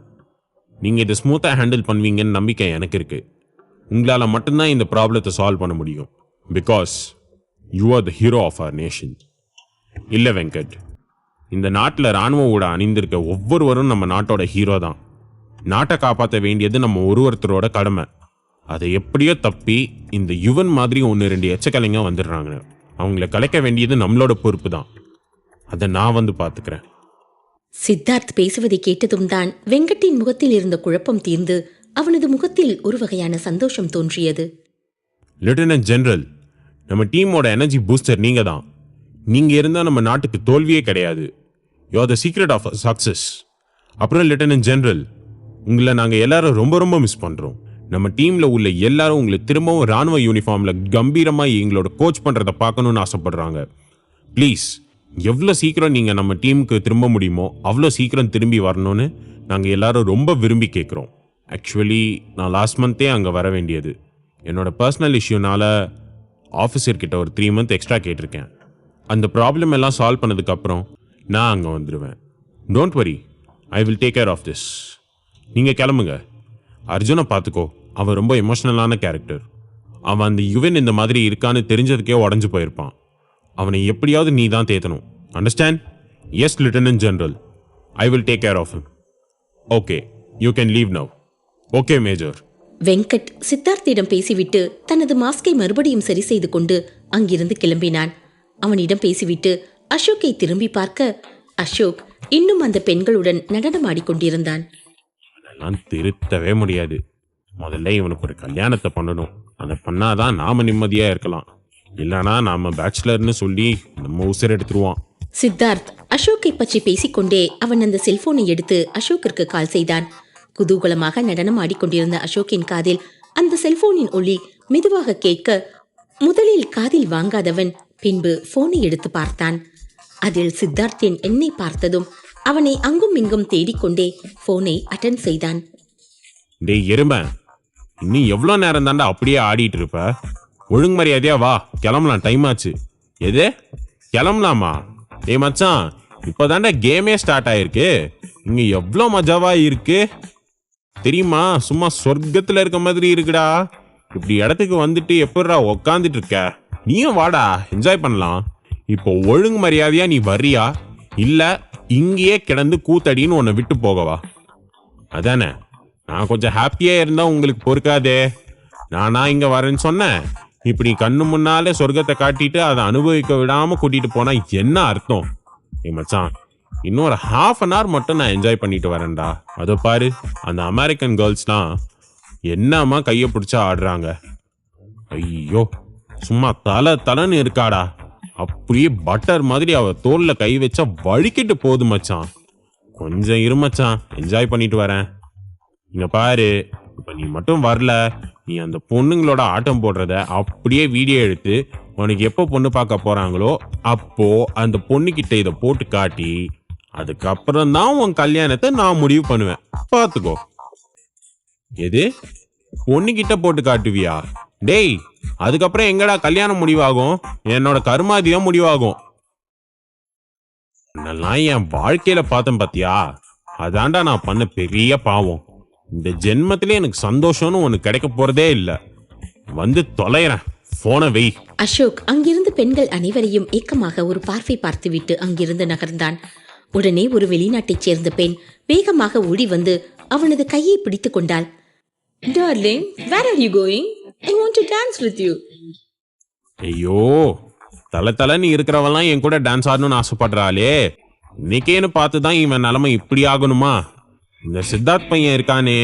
நீங்கள் இதை ஸ்மூத்தாக ஹேண்டில் பண்ணுவீங்கன்னு நம்பிக்கை எனக்கு இருக்குது. உங்களால் மட்டும்தான் இந்த ப்ராப்ளத்தை சால்வ் பண்ண முடியும். Because you are the hero of our nation. இல்லை வெங்கட், இந்த நாட்டில் இராணுவ அணிந்திருக்க ஒவ்வொருவரும் நம்ம நாட்டோட ஹீரோ தான். நாட்டை காப்பாற்ற வேண்டியது நம்ம ஒருத்தரோட கடமை. அதை எப்படியோ தப்பி இந்த யுவன் மாதிரி 1-2 எச்சக்கலைங்க வந்துடுறாங்க. அவங்கள கலைக்க வேண்டியது நம்மளோட பொறுப்பு தான். அதை நான் வந்து பார்த்துக்கிறேன். சித்தார்த் பேசுவதை கேட்டதும் தான் வெங்கட்டின் முகத்தில் இருந்த குழப்பம் தீர்ந்து அவனது முகத்தில் ஒரு வகையான சந்தோஷம் தோன்றியது. லெப்டினன்ட் ஜெனரல், நம்ம டீமோட எனர்ஜி பூஸ்டர் நீங்க தான். நீங்க இருந்தா நம்ம நாட்டுக்கு தோல்வியே கிடையாது. You are the secret of success. அப்புறம் லெப்டினன்ட் ஜெனரல், உங்களை நாங்கள் எல்லாரும் ரொம்ப ரொம்ப மிஸ் பண்றோம். நம்ம டீம்ல உள்ள எல்லாரும் உங்களை திரும்பவும் ராணுவ யூனிஃபார்ம்ல கம்பீரமாக எங்களோட கோச் பண்றதை பார்க்கணும்னு ஆசைப்படுறாங்க. ப்ளீஸ், எவ்வளோ சீக்கிரம் நீங்க நம்ம டீமுக்கு திரும்ப முடியுமோ அவ்வளோ சீக்கிரம் திரும்பி வரணும்னு நாங்கள் எல்லாரும் ரொம்ப விரும்பி கேட்குறோம். ஆக்சுவலி நான் லாஸ்ட் மந்த்தே அங்கே வர வேண்டியது. என்னோட பர்சனல் இஷ்யூனால ஆஃபீஸர்கிட்ட ஒரு 3 months எக்ஸ்ட்ரா கேட்டிருக்கேன். அந்த ப்ராப்ளம் எல்லாம் சால்வ் பண்ணதுக்கப்புறம் நான் அங்கே வந்துடுவேன். Don't worry, I will take care of this. நீங்கள் கிளம்புங்க. அர்ஜுனை பார்த்துக்கோ, அவன் ரொம்ப எமோஷ்னலான கேரக்டர். அவன் அந்த யுவன் இந்த மாதிரி இருக்கான்னு தெரிஞ்சதுக்கே உடஞ்சு போயிருப்பான். அவனை எப்படியாவது நீ தான் தேத்தணும். Understand? Yes lieutenant general, I will take care of him. Okay, you can leave now. Okay major. Venkat சித்தார்த்திடம் பேசிவிட்டு தனது மாஸ்கை மறுபடியும் சரி செய்து கொண்டு அங்கிருந்து கிளம்பினான். அவனிடம் பேசிவிட்டு அசோக்கை திரும்பி பார்க்க அசோக் இன்னும் அந்த பெண்களுடன் நடனமாடிக்கொண்டிருந்தான். அதெல்லாம் திருத்தவே முடியாது. முதல்ல இவனுக்கு ஒரு கல்யாணத்தை பண்ணணும். அதை பண்ணாதான் நாம நிம்மதியா இருக்கலாம். இல்லைனா நாம பேச்சுலர்னு சொல்லி நம்ம உசிர் எடுத்துருவான். சித்தார்த் அசோக்கை பற்றி பேசிக்கொண்டே அவன் அந்த செல்போனை எடுத்து அசோக்கிற்கு கால் செய்தான். குதூகலமாக நடனம் ஆடிக்கொண்டிருந்த அசோக்கின் காதில் அந்த செல்போனின் ஒலி மெதுவாக கேட்க முதலில் காதில் வாங்காதவன் பின்பு போனை எடுத்து பார்த்தான். அதில் சித்தார்த்தின் எண்ணை பார்த்ததும் அவனை அங்கும் இங்கும் தேடிக்கொண்டே போனை அட்டெண்ட் செய்தான். டேய் எரும, இன்னும் எவ்வளோ நேரம் தாண்டா அப்படியே ஆடிட்டு இருப்ப? ஒழுங்கு மரியாதையா வா, கிளம்பலாம், டைம் ஆச்சு. எது கிளம்பலாமா? டேய் மச்சான், இப்போதாண்டா கேமே ஸ்டார்ட் ஆயிருக்கு. இங்க எவ்வளோ மஜாவா இருக்கு தெரியுமா? சும்மா சொர்க்கத்துல இருக்க மாதிரி இருக்குடா. இப்படி இடத்துக்கு வந்துட்டு எப்படிடா உக்காந்துட்டு இருக்க? நீயும் வாடா, என்ஜாய் பண்ணலாம். இப்போ ஒழுங்கு மரியாதையா நீ வர்றியா இல்ல இங்கேயே கிடந்து கூத்தடின்னு உன்னை விட்டு போகவா? அதானே, நான் கொஞ்சம் ஹாப்பியா இருந்தா உங்களுக்கு பொறுக்காதே. நானா இங்க வரேன்னு சொன்னேன். இப்படி கண்ணு முன்னாலே சொர்க்கத்தை காட்டிட்டு அதை அனுபவிக்க விடாம கூட்டிட்டு போனா என்ன அர்த்தம்? ஏ மச்சான், இன்னும் ஒரு ½ an hour மட்டும் நான் என்ஜாய் பண்ணிட்டு வரேன்டா. அதோ பாரு, அந்த அமெரிக்கன் கேர்ள்ஸ்லாம் என்னம்மா கையை பிடிச்சா ஆடுறாங்க. ஐயோ, சும்மா தலைன்னு இருக்காடா. அப்படியே பட்டர் மாதிரி அவ தோல்ல கை வச்சா வழுக்கிட்டு போகுது மச்சான். கொஞ்சம் இரு மச்சான், என்ஜாய் பண்ணிட்டு வரேன். இங்க பாரு, இப்ப நீ மட்டும் வரல, நீ அந்த பொண்ணுங்களோட ஆட்டம் போடுறத அப்படியே வீடியோ எடுத்து உனக்கு எப்போ பொண்ணு பார்க்க போறாங்களோ அப்போ அந்த பொண்ணுகிட்ட இதை போட்டு காட்டி அதுக்கப்புறம் தான் உன் கல்யாணத்தை நான் முடிவு பண்ணுவேன். பார்த்துக்கோ. எது, பொண்ணுகிட்ட போட்டு காட்டுவியா? டேய், அதுக்கப்புறம் எங்கடா கல்யாணம் முடிவாகும்? என்னோட கருமாதிதான் முடிவாகும். என்னெல்லாம் என் வாழ்க்கையில பார்த்தேன் பாத்தியா? அதாண்டா நான் பண்ண பெரிய பாவம். இந்த ஜென்மத்திலே எனக்கு சந்தோஷம்னு ஒண்ணு கிடைக்க போறதே இல்ல. வந்து தொலைறேன், போனை வை. அசோக் அங்கிருந்து பெண்கள் அனைவரையும் ஏக்கமாக ஒரு பார்வை பார்த்துவிட்டு அங்கிருந்து நகர்ந்தான். உடனே ஒரு வெளிநாட்டைச் சேர்ந்த பெண் வேகமாக ஓடி வந்து அவனது கையை பிடித்துக் கொண்டாள். Darling, where are you going? I want to dance with you. ஐயோ, தலை இருக்கிறவெல்லாம் என் கூட டான்ஸ் ஆடணும்னு ஆசைப்படுறாளே. இன்னைக்கேன்னு பார்த்துதான் இவன் நிலைமை இப்படி ஆகணுமா? இந்த சித்தார்த் பையன் இருக்கானே,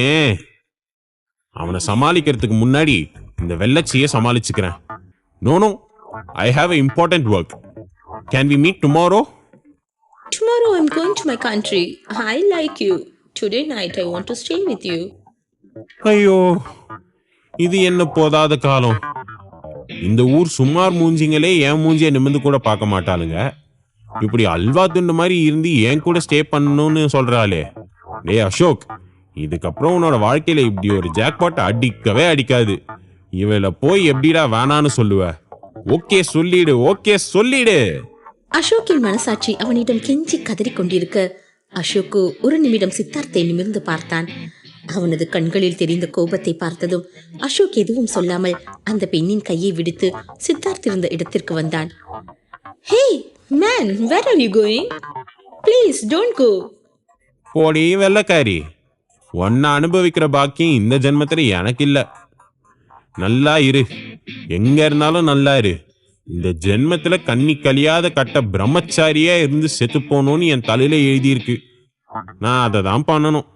அவனை சமாளிக்கிறதுக்கு முன்னாடி இந்த வெள்ளச்சியை சமாளிச்சுக்கிறேன். No, I have an important work. Can we meet tomorrow? Tomorrow I'm going to my country. I like you. Today night I want to stay with you. ஐயோ, இது என்ன போதாத காலம். இந்த ஊர் சுமார் மூஞ்சிங்களே என் மூஞ்சியை நிமிர்ந்து கூட பார்க்க மாட்டாளுங்க. இப்படி அல்வா துண்டு மாதிரி இருந்து என் கூட ஸ்டே பண்ணணும்னு சொல்றாளே. டே அசோக், இதுக்கப்புறம் உன்னோட வாழ்க்கையில இப்படி ஒரு ஜாக்பாட் அடிக்கவே அடிக்காது. இவள போய் எப்படிடா வேணான்னு சொல்லுவ? ஓகே சொல்லிடு. அசோக்கின் மனசாட்சி அவனிடம் கெஞ்சி கதறிக் கொண்டிருக்க அசோக்கு ஒரு நிமிடம் சித்தார்த்தை நிமிர்ந்து பார்த்தான். அவனது கண்களில் தெரிந்த கோபத்தை பார்த்ததும் அசோக் எதுவும் சொல்லாமல் அந்த பெண்ணின் கையை விடுத்து சித்தார்த் இருந்த இடத்திற்கு வந்தான். Hey, man, where are you going? Please don't go. போடி வெள்ளக்காரி, ஒன்ன அனுபவிக்கிற பாக்கியம் இந்த ஜென்மத்துல எனக்கு இல்ல. நல்லா இரு, எங்க இருந்தாலும் நல்லா இரு. இந்த ஜென்மத்துல கண்ணி கழியாத கட்ட பிரம்மச்சாரியா இருந்து செத்து போனோன்னு என் தலையில எழுதியிருக்கு. நான் அதை தான் பண்ணணும்.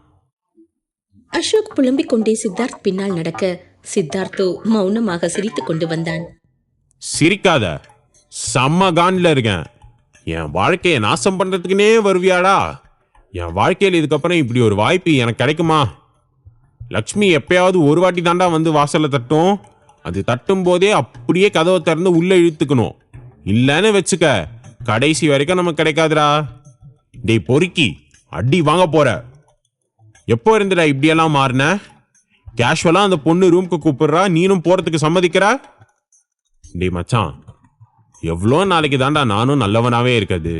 அசோக் புலம்பிக் கொண்டே சித்தார்த் பின்னால் நடக்க சித்தார்த்தோ மௌனமாக சிரித்துக் கொண்டு வந்தான். சிரிக்காத, செம்ம கான்ல இருக்கேன். என் வாழ்க்கையை நாசம் பண்றதுக்குனே வருவியாடா? என் வாழ்க்கையில் இதுக்கப்புறம் இப்படி ஒரு வாய்ப்பு எனக்கு கிடைக்குமா? லக்ஷ்மி எப்பயாவது ஒரு வாட்டி தாண்டா வந்து வாசல்ல தட்டும். அது தட்டும் போதே அப்படியே கதவை திறந்து உள்ள இழுத்துக்கணும். இல்லைன்னு வச்சுக்க, கடைசி வரைக்கும் நமக்கு கிடைக்காதுடா. டேய் பொறுக்கி, அடி வாங்க போற. எப்போ இருந்துடா இப்படியெல்லாம் மாறின? கேஷுவலா அந்த பொண்ணு ரூமுக்கு கூப்பிடுறா, நீனும் போறதுக்கு சம்மதிக்கிறா? டேய் மச்சான், எவ்வளோ நாளைக்கு தாண்டா நானும் நல்லவனாவே இருக்காது.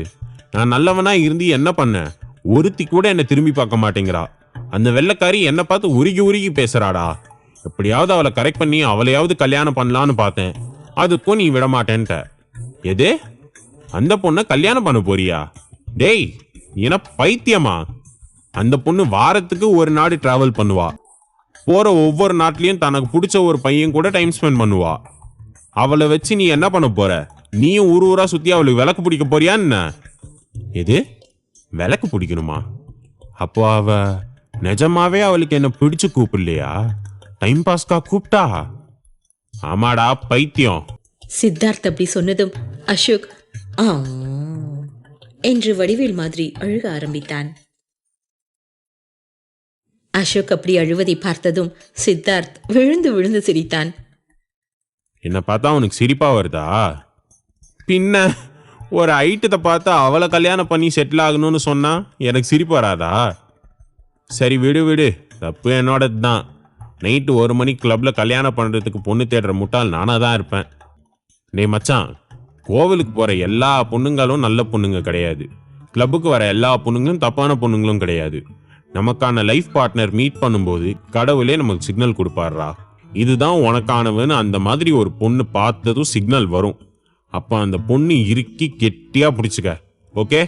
நான் நல்லவனா இருந்து என்ன பண்ண? ஒருத்தி கூட என்னை திரும்பி பார்க்க மாட்டேங்கிறா. அந்த வெள்ளைக்காரி என்னை பார்த்து உருகி உருகி பேசுறாடா. எப்படியாவது அவளை கரெக்ட் பண்ணி அவளையாவது கல்யாணம் பண்ணலான்னு பார்த்தேன். அதுக்கும் நீ விட மாட்டேன்ட்ட. எது, அந்த பொண்ணை கல்யாணம் பண்ண போறியா? டேய், என்ன பைத்தியமா? அந்த பொண்ணு வாரத்துக்கு ஒரு நாடு டிராவல் பண்ணுவா. போற ஒவ்வொரு நாட்டிலையும் தனக்கு பிடிச்ச ஒரு பையன் கூட டைம் ஸ்பெண்ட் பண்ணுவா. அவளை வச்சு நீ என்ன பண்ண போற? நீயும் ஊர் ஊரா சுத்தி அவளுக்கு விளக்கு பிடிக்க போறியா என்ன? எது, விளக்கு பிடிக்கணுமா? அப்போ அவ நிஜமாவே அவளுக்கு என்ன பிடிச்சு கூப்பிடலையா? டைம் பாஸ்கா கூப்பிட்டா? ஆமாடா பைத்தியம். சித்தார்த் அப்படி சொன்னதும் அசோக் ஆ என்று வடிவேல் மாதிரி அழுக ஆரம்பித்தான். அசோக் அப்படி அழுவதை பார்த்ததும் சித்தார்த் விழுந்து விழுந்து சிரித்தான். என்ன பார்த்தா உனக்கு சிரிப்பா வருதா? பின்ன ஒரு ஐட்டத்தை பார்த்தா அவளை கல்யாணம் பண்ணி செட்டில் ஆகணும்னு சொன்னா எனக்கு சிரிப்பு வராதா? சரி விடு விடு, தப்பு என்னோடது தான். நைட்டு 1 மணிக்கு கிளப்ல கல்யாணம் பண்றதுக்கு பொண்ணு தேடுற முட்டாள் நானா தான் இருப்பேன். டேய் மச்சான், கோவிலுக்கு போற எல்லா பொண்ணுங்களும் நல்ல பொண்ணுங்க கிடையாது. கிளப்புக்கு வர எல்லா பொண்ணுங்களும் தப்பான பொண்ணுங்களும் கிடையாது. நமக்கான லைஃப் பார்ட்னர் மீட் பண்ணும்போது கடவுளே நமக்கு சிக்னல் கொடுப்பாருடா. இதுதான் உனக்கானவன்னு அந்த மாதிரி ஒரு பொண்ணு பார்த்ததும் சிக்னல் வரும். அப்போ அந்த பொண்ணு இறுக்கி கெட்டியா பிடிச்சிக்க, ஓகே?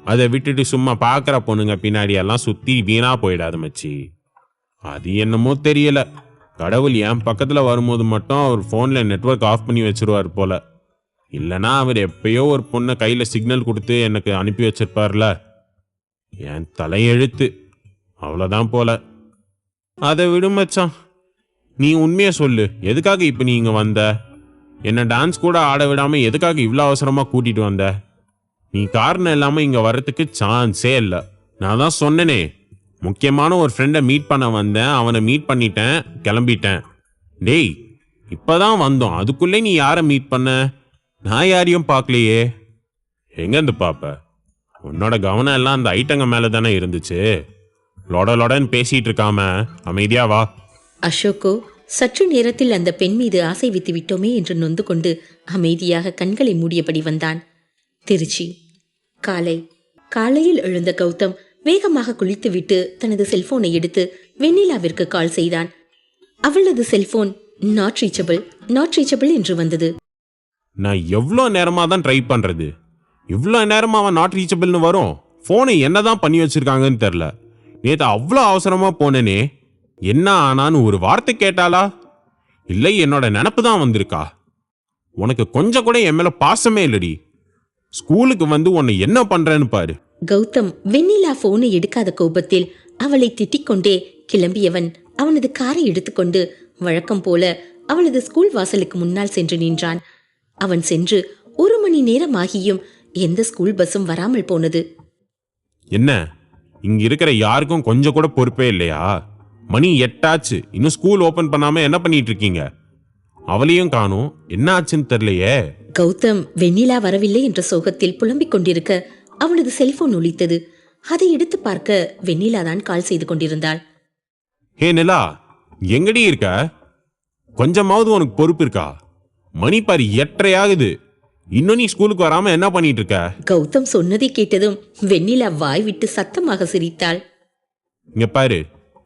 அதை விட்டுட்டு சும்மா பார்க்குற பொண்ணுங்க பின்னாடி எல்லாம் சுற்றி வீணா போயிடாது மச்சி. அது என்னமோ தெரியல, கடவுள் என் பக்கத்தில் வரும்போது மட்டும் அவர் ஃபோனில் நெட்வொர்க் ஆஃப் பண்ணி வச்சிருவார் போல. இல்லைனா அவர் எப்பயோ ஒரு பொண்ணை கையில் சிக்னல் கொடுத்து எனக்கு அனுப்பி வச்சிருப்பார்ல. என் தலையெழுத்து, அவ்வளோதான் போல. அதை விடு மச்சான், நீ உண்மையை சொல்லு. எதுக்காக இப்போ நீ இங்கே வந்த? என்னை டான்ஸ் கூட ஆட விடாமல் எதுக்காக இவ்வளோ அவசரமாக கூட்டிகிட்டு வந்த? நீ காரணம் இல்லாமல் இங்கே வர்றதுக்கு சான்ஸே இல்லை. நான் தான் சொன்னேனே, முக்கியமான ஒரு ஃப்ரெண்டை மீட் பண்ண வந்தேன், அவனை மீட் பண்ணிட்டேன், கிளம்பிட்டேன். டேய், இப்போதான் வந்தோம், அதுக்குள்ளே நீ யாரை மீட் பண்ண? நான் யாரையும் பார்க்கலையே. எங்கேருந்து பார்ப்ப? உன்னோட கவனம் எல்லாம் அந்த ஐட்டங்க மேலே தானே இருந்துச்சு. லொட லொடன்னு பேசிகிட்டு இருக்காம அமைதியா வா. அசோக்கோ சற்று நேரத்தில் அந்த பெண் மீது ஆசை வைத்து விட்டோமே என்று நொந்து கொண்டு அமைதியாக கண்களை மூடியபடி வந்தான். திருச்சி காலையில் எழுந்த கௌதம் வேகமாக குளித்துவிட்டு தனது செல்போனை எடுத்து வெண்ணிலாவிற்கு கால் செய்தான். அவளது செல்போன் நாட் ரீச்சபிள் என்று வந்தது. நான் எவ்வளோ நேரமா தான் ட்ரை பண்றது? இவ்வளோ நேரமா அவன் நாட் ரீச்சபிள்னு வரும். ஃபோனை என்னதான் பண்ணி வச்சிருக்காங்கன்னு தெரில. நேற்று அவ்வளோ அவசரமா போனேனே, என்ன ஆனான்னு ஒரு வார்த்தை கேட்டாளா? இல்லை என்னோட நினப்பு தான் வந்திருக்கா? உனக்கு கொஞ்சம் கூட என் மேல பாசமே இல்லடி. ஸ்கூலுக்கு வந்து உன்னை என்ன பண்றேன்னு பாரு. கௌதம் வெண்ணிலா போனை எடுக்காத கோபத்தில் அவளை திட்டிக் கொண்டே கிளம்பியவன் அவனது காரை எடுத்துக்கொண்டு வழக்கம் போல அவளது ஸ்கூல் வாசலுக்கு முன்னால் சென்று நின்றான். அவன் சென்று 1 மணி நேரம் ஆகியும் எந்த ஸ்கூல் பஸ்ஸும் வராமல் போனது. என்ன, இங்க இருக்கிற யாருக்கும் கொஞ்சம் கூட பொறுப்பே இல்லையா? மணி 8 ஆச்சு, இன்னும் ஸ்கூல் ஓபன் பண்ணாம என்ன பண்ணிட்டு இருக்கீங்க? அவளையும் காணோம், என்ன ஆச்சுன்னு தெரியலையே. கௌதம் வெண்ணிலா வரவில்லை என்ற சோகத்தில் புலம்பிக் கொண்டிருக்க அவனது செல்போன் ஒலித்தது. அதை எடுத்து பார்க்க வெண்ணிலா தான் கால் செய்து கொண்டிருந்தாள். ஹே நிலா, எங்கடி இருக்க? கொஞ்சமாவது உனக்கு பொறுப்பு இருக்கா? மணி பாரு 8:30 ஆகுது, இன்னும் நீ ஸ்கூலுக்கு வராம என்ன பண்ணிட்டு இருக்க? கௌதம் சொன்னதை கேட்டதும் வெண்ணிலா வாய் விட்டு சத்தமாக சிரித்தாள். இங்க பாரு,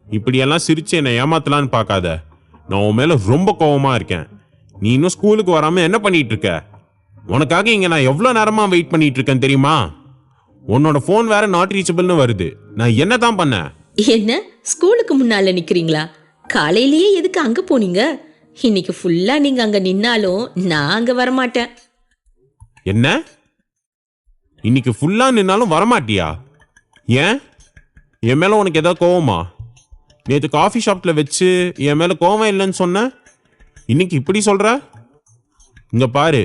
இப்படியெல்லாம் சிரிச்சு என்னை ஏமாத்தலான்னு பார்க்காத. நான் உன் மேல ரொம்ப கோவமா இருக்கேன். நீ இன்னும் ஸ்கூலுக்கு வராம என்ன பண்ணிட்டு இருக்க? உனக்காக இங்க நான் எவ்வளவு நேரமா வெயிட் பண்ணிட்டு இருக்கேன் தெரியுமா? உன்னோட ஃபோன் வேற நாட் ரீச்சபிள்னு வருது. நான் என்ன தான் பண்ணேன்? என்ன ஸ்கூலுக்கு முன்னால நிக்கிறீங்களா? காலையிலேயே எதுக்கு அங்க போனீங்க? இன்னைக்கு ஃபுல்லா நீங்க அங்க நின்னாலும் நான் அங்க வரமாட்டேன். என்ன? இன்னைக்கு ஃபுல்லா நின்னாலும் வரமாட்டியா? ஏன்? என் மேல உனக்கு ஏதாவது கோவமா? நேற்று காஃபி ஷாப்ல வச்சு என் மேல கோவம் இல்லைன்னு சொன்ன, இன்னைக்கு இப்படி சொல்ற? இங்க பாரு,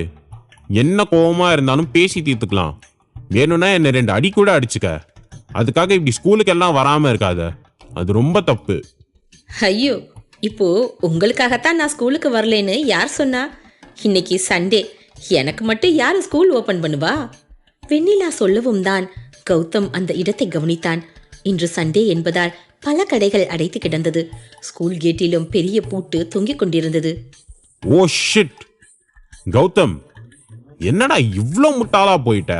என்ன கோவமா இருந்தாலும் பேசி தீர்த்துக்கலாம். வேணும்னா என்ன 2 அடி கூட அடிச்சுக்க. அதுக்காக இப்படி ஸ்கூலுக்கு எல்லாம் வராம இருக்காத. அது ரொம்ப தப்பு. ஐயோ, இப்போ உங்களுக்காகத்தான் நான் ஸ்கூலுக்கு வரலேன்னு யார் சொன்னா? இன்னைக்கு சண்டே, எனக்கு மட்டும் யார் ஸ்கூல் ஓபன் பண்ணுவா? வெண்ணிலா சொல்லவும் தான் கௌதம் அந்த இடத்தை கவனித்தான். இன்று சண்டே என்பதால் பல கடைகள் அடைத்து கிடந்தது. ஸ்கூல் கேட்டிலும் பெரிய பூட்டு தொங்கிக் கொண்டிருந்தது. Oh shit! கௌதம், என்னடா இவ்ளோ முட்டாளா போயிட்ட?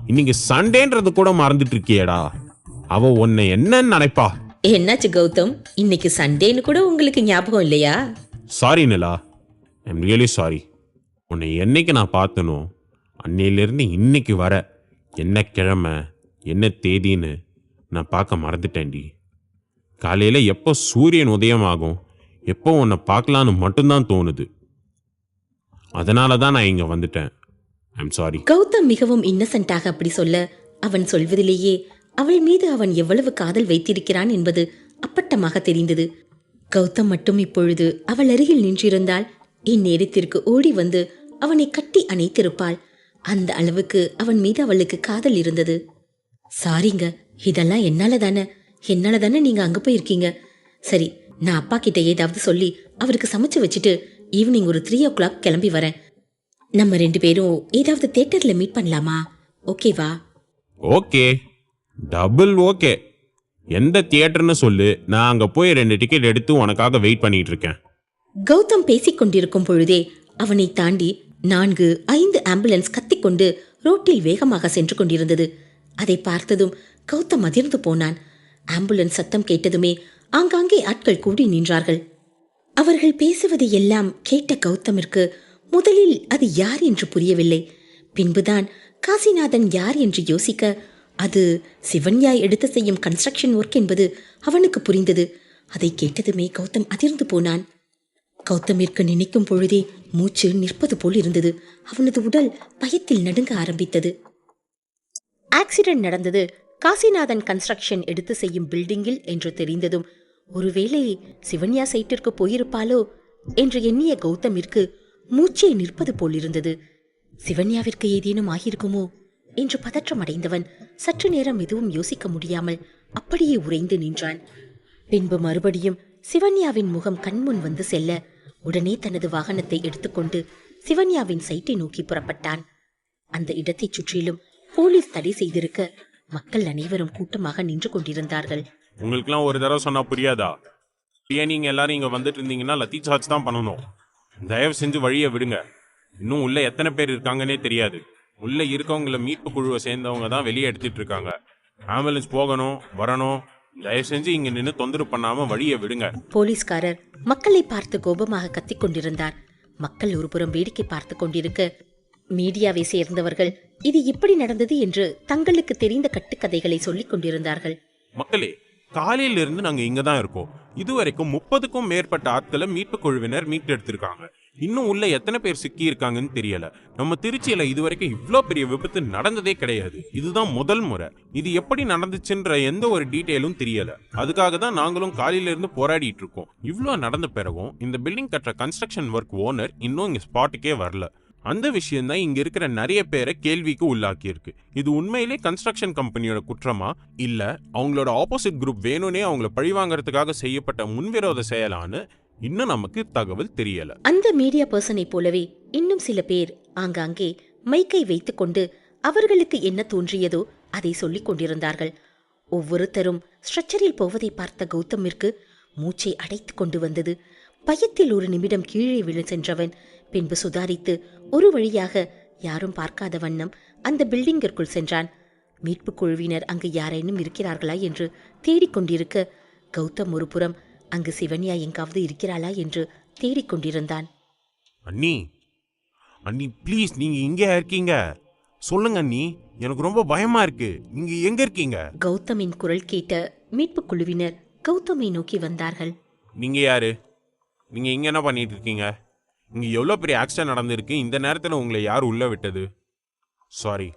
இன்னைக்கு சண்டேன்றது கூட மறந்துட்டு இருக்கியேடா. அவ உன்னை என்னன்னு நினைப்பா? என்னாச்சு கௌதம், இன்னைக்கு சண்டேன்னு கூட உங்களுக்கு ஞாபகம் இல்லையா? Sorry Nila, I'm really sorry. உன்னை என்னைக்கு நான் பார்த்தனோ அன்னையிலிருந்து இன்னைக்கு வர என்ன கிழமை என்ன தேதின்னு நான் பார்க்க மறந்துட்டேன்டி. காலையில் எப்போ சூரியன் உதயமாகும், எப்போ உன்னை பார்க்கலான்னு மட்டும்தான் தோணுது. அதனால தான் நான் இங்கே வந்துட்டேன். I'm sorry. கௌதம் மிகவும் இன்னசென்ட்டாக அப்படி சொல்ல, அவன் சொல்வதிலேயே அவள் மீது அவன் எவ்வளவு காதல் வைத்திருக்கிறான் என்பது அப்பட்டமாக தெரிந்தது. கௌதம் மட்டும் இப்பொழுது அவள் அருகில் நின்றிருந்தால் இந்நேரத்திற்கு ஓடி வந்து அவனை கட்டி அணைத்திருப்பாள். அந்த அளவுக்கு அவன் மீது அவளுக்கு காதல் இருந்தது. சாரிங்க, இதெல்லாம் என்னால தானே நீங்க அங்க போயிருக்கீங்க. சரி, நான் அப்பா கிட்ட ஏதாவது சொல்லி அவருக்கு சமைச்சு வச்சுட்டு ஈவினிங் ஒரு 3 o'clock கிளம்பி வரேன். நம்ம 2 பேரும் ஏதாவது தியேட்டர்ல மீட் பண்ணலாமா? ஓகேவா? Okay, double okay. எந்த தியேட்டர்னு சொல்லு, நான் அங்கே போய் 2 டிக்கெட் எடுத்து உனக்காக வெயிட் பண்ணிட்டு இருக்கேன். கௌதம் பேசிக் கொண்டிருக்கும் பொழுதே அவனை தாண்டி 4-5 ஆம்புலன்ஸ் கத்திக்கொண்டு ரோட்டில் வேகமாக சென்று கொண்டிருந்தது. அதை பார்த்ததும் கௌதம் அதிர்ந்து போனான். ஆம்புலன்ஸ் சத்தம் கேட்டதுமே ஆங்காங்கே ஆட்கள் கூடி நின்றார்கள். அவர்கள் பேசுவதை எல்லாம் கேட்ட கௌதமிற்கு முதலில் அது யார் என்று புரியவில்லை. பின்புதான் காசிநாதன் யார் என்று யோசிக்க, அது சிவன்யா எடுத்து செய்யும் கன்ஸ்ட்ரக்ஷன் ஒர்க் என்பது அவனுக்கு புரிந்தது. அதை கேட்டதுமே கௌதம் அதிர்ந்து போனான். கௌதமிற்கு நினைக்கும் பொழுதே மூச்சு நிற்பது போல் இருந்தது. அவனது உடல் பயத்தில் நடுங்க ஆரம்பித்தது. ஆக்சிடென்ட் நடந்தது காசிநாதன் கன்ஸ்ட்ரக்ஷன் எடுத்து செய்யும் பில்டிங்கில் என்று தெரிந்ததும் ஒருவேளை சிவன்யா சைட்டிற்கு போயிருப்பாளோ என்று எண்ணிய கௌதமிற்கு மூச்சே நிற்பது போல் இருந்தது. சிவன்யாவிற்கு ஏதேனும் ஆகியிருக்குமோ என்று பதற்றம் அடைந்தவன் சற்று நேரம் எதுவும் யோசிக்க முடியாமல் அப்படியே உறைந்து நின்றான். பின்பு மறுபடியும் சிவன்யாவின் முகம் கண்முன் வந்து செல்ல உடனே தனது வாகனத்தை எடுத்துக்கொண்டு சிவன்யாவின் சைட்டை நோக்கி புறப்பட்டான். அந்த இடத்தை சுற்றிலும் போலீஸ் தடை செய்திருக்க மக்கள் அனைவரும் கூட்டமாக நின்று கொண்டிருந்தார்கள். உங்களுக்குலாம் ஒரு தடவை சொன்னா புரியாதா? நீங்க எல்லாரும் இங்க வந்துட்டு இருந்தீங்கன்னா லத்தி சார்ஜ் தான் பண்ணணும். தயவு செஞ்சு வழியை விடுங்க. இன்னும் உள்ள எத்தனை பேர் இருக்காங்கன்னே தெரியாது. உள்ள இருக்கவங்கள மீட்பு குழுவை சேர்ந்தவங்க தான் வெளியே எடுத்துட்டு இருக்காங்க. ஆம்புலன்ஸ் போகணும் வரணும். தயவு செஞ்சு இங்க நின்று தொந்தரவு பண்ணாம வழியை விடுங்க. போலீஸ்காரர் மக்களை பார்த்து கோபமாக கத்திக் கொண்டிருந்தார். மக்கள் ஒருபுறம் வேடிக்கை பார்த்து கொண்டிருக்க, மீடியாவை சேர்ந்தவர்கள் இது எப்படி நடந்தது என்று தங்களுக்கு தெரிந்த கட்டுக்கதைகளை சொல்லிக் கொண்டிருந்தார்கள். மக்களே, காலையில இருந்து நாங்க இங்க தான் இருக்கோம். இதுவரைக்கும் 30க்கும் மேற்பட்ட ஆட்களை மீட்பு குழுவினர் மீட்டெடுத்திருக்காங்க. இன்னும் உள்ள எத்தனை பேர் சிக்கி இருக்காங்கன்னு தெரியல. நம்ம திருச்சியில இதுவரைக்கும் இவ்வளோ பெரிய விபத்து நடந்ததே கிடையாது. இதுதான் முதல் முறை. இது எப்படி நடந்துச்சுன்ற எந்த ஒரு டீட்டெயிலும் தெரியல. அதுக்காக தான் நாங்களும் காலையில இருந்து போராடிட்டு இருக்கோம். இவ்வளோ நடந்த பிறகும் இந்த பில்டிங் கட்டுற கன்ஸ்ட்ரக்ஷன் ஒர்க் ஓனர் இன்னும் இங்க ஸ்பாட்டுக்கே வரல. அந்த விஷயம் தான் இங்க இருக்கிற நிறைய பேரை கேள்விக்கு உள்ளாக்கி இருக்கு. இது உண்மையிலே கன்ஸ்ட்ரக்ஷன் கம்பெனியோட குற்றமா இல்ல அவங்களோட ஆப்போசிட் குரூப் வேணும்னே அவங்கள பழிவாங்கறதுக்காக செய்யப்பட்ட முன்விரோத செயலான்னு இன்னும் நமக்கு தகவல் தெரியல. அந்த மீடியா பர்சனை போலவே இன்னும் சில பேர் ஆங்காங்கே மைக்கை வைத்துக்கொண்டு அவர்களுக்கு என்ன தோன்றியதோ அதை சொல்லிக் கொண்டிருந்தார்கள். ஒவ்வொருத்தரும் ஸ்ட்ரெச்சரில் போவதை பார்த்த கௌதமிற்கு மூச்சை அடைத்து கொண்டு வந்தது. பயத்தில் ஒரு நிமிடம் கீழே விழு சென்றவன் பின்பு சுதாரித்து ஒரு வழியாக யாரும் பார்க்காத வண்ணம் அந்த பில்டிங்கிற்குள் சென்றான். மீட்பு குழுவினர் அங்கு யாரேனும் இருக்கிறார்களா என்று தேடிக்கொண்டிருக்க, கௌதம் ஒரு புறம் அங்கு சிவன்யா எங்காவது இருக்கிறாளா என்று தேடிக்கொண்டிருந்தான். அண்ணி, அண்ணி ப்ளீஸ், நீங்க இங்கே இருக்கீங்க? சொல்லுங்க அண்ணி, எனக்கு ரொம்ப பயமா இருக்கு. நீங்க எங்க இருக்கீங்க? கௌதமின் குரல் கேட்ட மீட்புக் குழுவினர் கௌதமை நோக்கி வந்தார்கள். நீங்க யாரு? நீங்க இங்க என்ன பண்ணிட்டு இருக்கீங்க? இங்க எவ்வளோ பெரிய ஆக்சிடென்ட் நடந்திருக்கு. இந்த நேரத்தில் உங்களை யார் உள்ள விட்டது? சாரி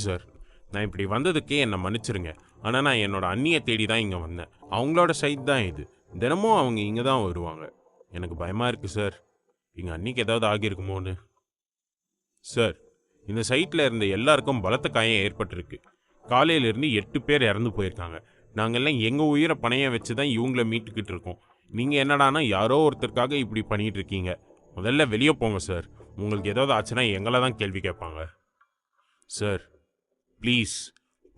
சார், நான் இப்படி வந்ததுக்கே என்னை மன்னிச்சிருங்க. ஆனால் நான் என்னோட அண்ணியை தேடி தான் இங்கே வந்தேன். அவங்களோட சைட் தான் இது. தினமும் அவங்க இங்கே தான் வருவாங்க. எனக்கு பயமாக இருக்குது சார். எங்கள் அண்ணிக்கு ஏதாவது ஆகியிருக்குமோன்னு. சார், இந்த சைட்டில் இருந்த எல்லாருக்கும் பலத்த காயம் ஏற்பட்டிருக்கு. காலையிலேருந்து 8 பேர் இறந்து போயிருக்காங்க. நாங்கள்லாம் எங்கள் உயிரை பணையம் வச்சு தான் இவங்கள மீட்டுக்கிட்டு இருக்கோம். நீங்கள் என்னடானா யாரோ ஒருத்தருக்காக இப்படி பண்ணிகிட்டு இருக்கீங்க. முதல்ல வெளியே போங்க சார். உங்களுக்கு ஏதாவது ஆச்சுன்னா எங்களை தான் கேள்வி கேட்பாங்க. சார் ப்ளீஸ்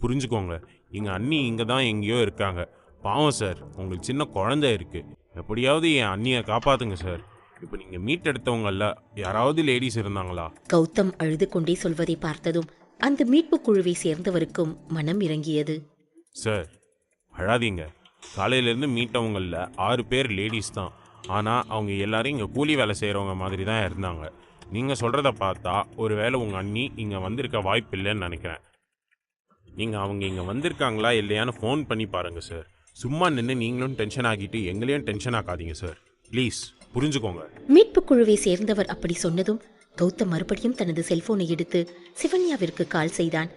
புரிஞ்சுக்கோங்க. எங்கள் அண்ணி இங்கே தான் எங்கேயோ இருக்காங்க. பாவம் சார், உங்களுக்கு சின்ன குழந்தை இருக்குது. எப்படியாவது என் அண்ணியை காப்பாற்றுங்க சார். இப்போ நீங்கள் மீட்டெடுத்தவங்கள யாராவது லேடிஸ் இருந்தாங்களா? கௌதம் அழுது கொண்டே சொல்வதை பார்த்ததும் அந்த மீட்புக் குழுவை சேர்ந்தவருக்கும் மனம் இறங்கியது. சார் அழாதீங்க. காலையிலேருந்து மீட்டவங்களில் 6 பேர் லேடிஸ் தான். ஆனால் அவங்க எல்லாரும் இங்கே கூலி வேலை செய்கிறவங்க மாதிரி தான் இருந்தாங்க. நீங்கள் சொல்கிறத பார்த்தா ஒரு வேளை உங்கள் அண்ணி இங்கே வந்திருக்க வாய்ப்பு இல்லைன்னு நினைக்கிறேன். நீங்கள் அவங்க இங்கே வந்திருக்காங்களா இல்லையான்னு ஃபோன் பண்ணி பாருங்கள் சார். சும்மா நின்று நீங்களும் டென்ஷன் ஆகிட்டு எங்களையும் டென்ஷன் ஆக்காதீங்க சார். ப்ளீஸ் புரிஞ்சுக்கோங்க. மீட்புக் குழுவை சேர்ந்தவர் அப்படி சொன்னதும் கௌதம் மறுபடியும் தனது செல்போனை எடுத்து சிவன்யாவிற்கு கால் செய்தான்.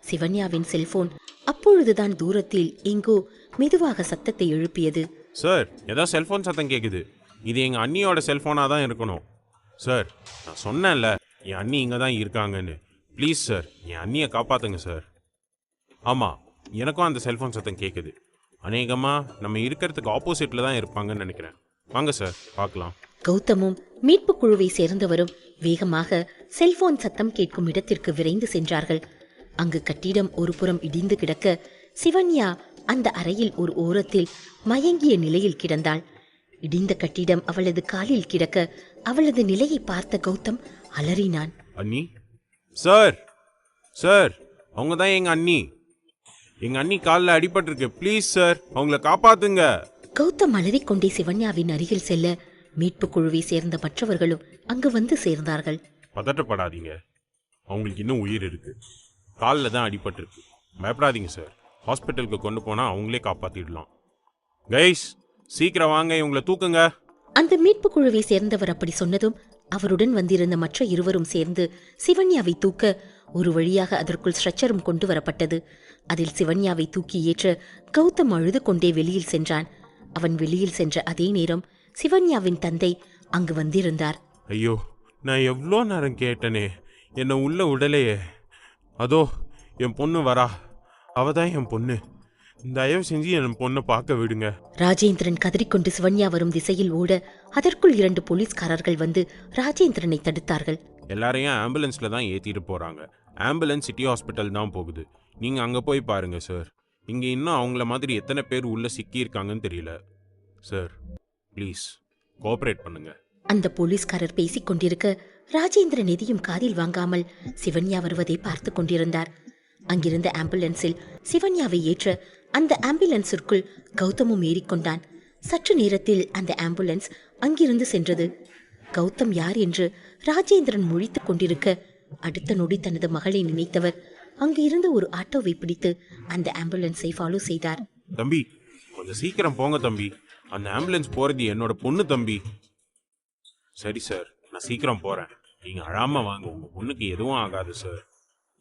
சிவன்யாவின் செல்போன் அப்பொழுதுதான் தூரத்தில் எங்கோ மெதுவாக சத்தத்தை எழுப்பியது. சார், ஏதோ செல்ஃபோன் சத்தம் கேட்குது. இது எங்கள் அண்ணியோட செல்ஃபோனாக தான் இருக்கணும். சார், நான் சொன்னேன்ல என் அண்ணி இங்கே தான் இருக்காங்கன்னு. ப்ளீஸ் சார், என் அண்ணியை காப்பாற்றுங்க சார். ஆமாம், எனக்கும் அந்த செல்ஃபோன் சத்தம் கேட்குது. அநேகமாக நம்ம இருக்கிறதுக்கு ஆப்போசிட்டில் தான் இருப்பாங்கன்னு நினைக்கிறேன். வாங்க சார், பார்க்கலாம். கௌதமும் மீட்புக் குழுவை சேர்ந்தவரும் வேகமாக செல்போன் சத்தம் கேட்கும் இடத்திற்கு விரைந்து சென்றார்கள். அங்கு கட்டிடம் ஒரு புறம் இடிந்து கிடக்க சிவன்யா அந்த அறையில் ஒரு ஓரத்தில் மயங்கிய நிலையில் கிடந்தாள். இடிந்த கட்டிடம் அவளது காலில் கிடக்க அவளது நிலையை பார்த்த கௌதம் அலறினான். அண்ணி சார், சார் அவங்க தான் எங்கள் அண்ணி. எங்கள் அண்ணி காலில் அடிபட்டிருக்கு. ப்ளீஸ் சார், அவங்கள காப்பாத்துங்க. கௌதம் அலறிக்கொண்டே சிவன்யாவின் அருகில் செல்ல மீட்புக் குழுவை சேர்ந்த மற்றவர்களும் அங்கு வந்து சேர்ந்தார்கள். பதட்டப்படாதீங்க, அவங்களுக்கு இன்னும் உயிர் இருக்கு. காலில் தான் அடிபட்டிருக்கு. பயப்படாதீங்க சார். ஹாஸ்பிட்டலுக்கு கொண்டு போனால் அவங்களே காப்பாற்றிடலாம். கைஸ், சீக்கிரம் வாங்க, இவங்களை தூக்குங்க. அந்த மீட்புக் குழுவை சேர்ந்தவர் அப்படி சொன்னதும் அவருடன் வந்திருந்த மற்ற இருவரும் சேர்ந்து சிவன்யாவை தூக்க ஒரு வழியாக அதற்குள் ஸ்ட்ரெச்சரும் கொண்டு வரப்பட்டது. அதில் சிவன்யாவை தூக்கி ஏற்ற கௌதம் அழுது கொண்டே வெளியில் சென்றான். அவன் வெளியில் சென்ற அதே நேரம் சிவன்யாவின் தந்தை அங்கு வந்திருந்தார். ஐயோ, நான் எவ்வளோ நேரம் கேட்டனே, என்னை உள்ள உடலையே. அதோ என் பொண்ணு வரா. அவ தான் என் பொண்ணு. தயவு செஞ்சு என் பொண்ணை பார்க்க விடுங்க. ராஜேந்திரன் கதறிக்கொண்டு சிவன்யா வரும் திசையில் ஓட அதற்குள் 2 போலீஸ்காரர்கள் வந்து ராஜேந்திரனை தடுத்தார்கள். எல்லாரையும் ஆம்புலன்ஸில் தான் ஏற்றிட்டு போகிறாங்க. ஆம்புலன்ஸ் சிட்டி ஹாஸ்பிட்டல் தான் போகுது. நீங்கள் அங்கே போய் பாருங்கள் சார். இங்கே இன்னும் அவங்கள மாதிரி எத்தனை பேர் உள்ளே சிக்கியிருக்காங்கன்னு தெரியல. சார் ப்ளீஸ் கோஆப்ரேட் பண்ணுங்க. அந்த போலீஸ்காரர் பேசிக் கொண்டிருக்க ராஜேந்திரன் எதையும் காதில் வாங்காமல் சிவன்யா வருவதை பார்த்து கொண்டிருந்தார். அங்கிருந்த ஆம்புலன்ஸில் சிவன்யாவை ஏற்ற அந்த ஆம்புலன்ஸிற்குள் கௌதமும் ஏறிக்கொண்டான். சற்று நேரத்தில் அந்த ஆம்புலன்ஸ் அங்கிருந்து சென்றது. கௌதம் யார் என்று ராஜேந்திரன் முழித்துக் கொண்டிருக்க அடுத்த நொடி தனது மகளை நினைத்தவர் அங்கு இருந்த ஒரு ஆட்டோவை பிடித்து அந்த ஆம்புலன்ஸை ஃபாலோ செய்தார். தம்பி, கொஞ்சம் சீக்கிரம் போங்க தம்பி. அந்த ஆம்புலன்ஸ் போகிறது என்னோட பொண்ணு தம்பி. சரி சார், நான் சீக்கிரம் போகிறேன். நீங்கள் அழாமல் வாங்க. உங்கள் பொண்ணுக்கு எதுவும் ஆகாது சார்.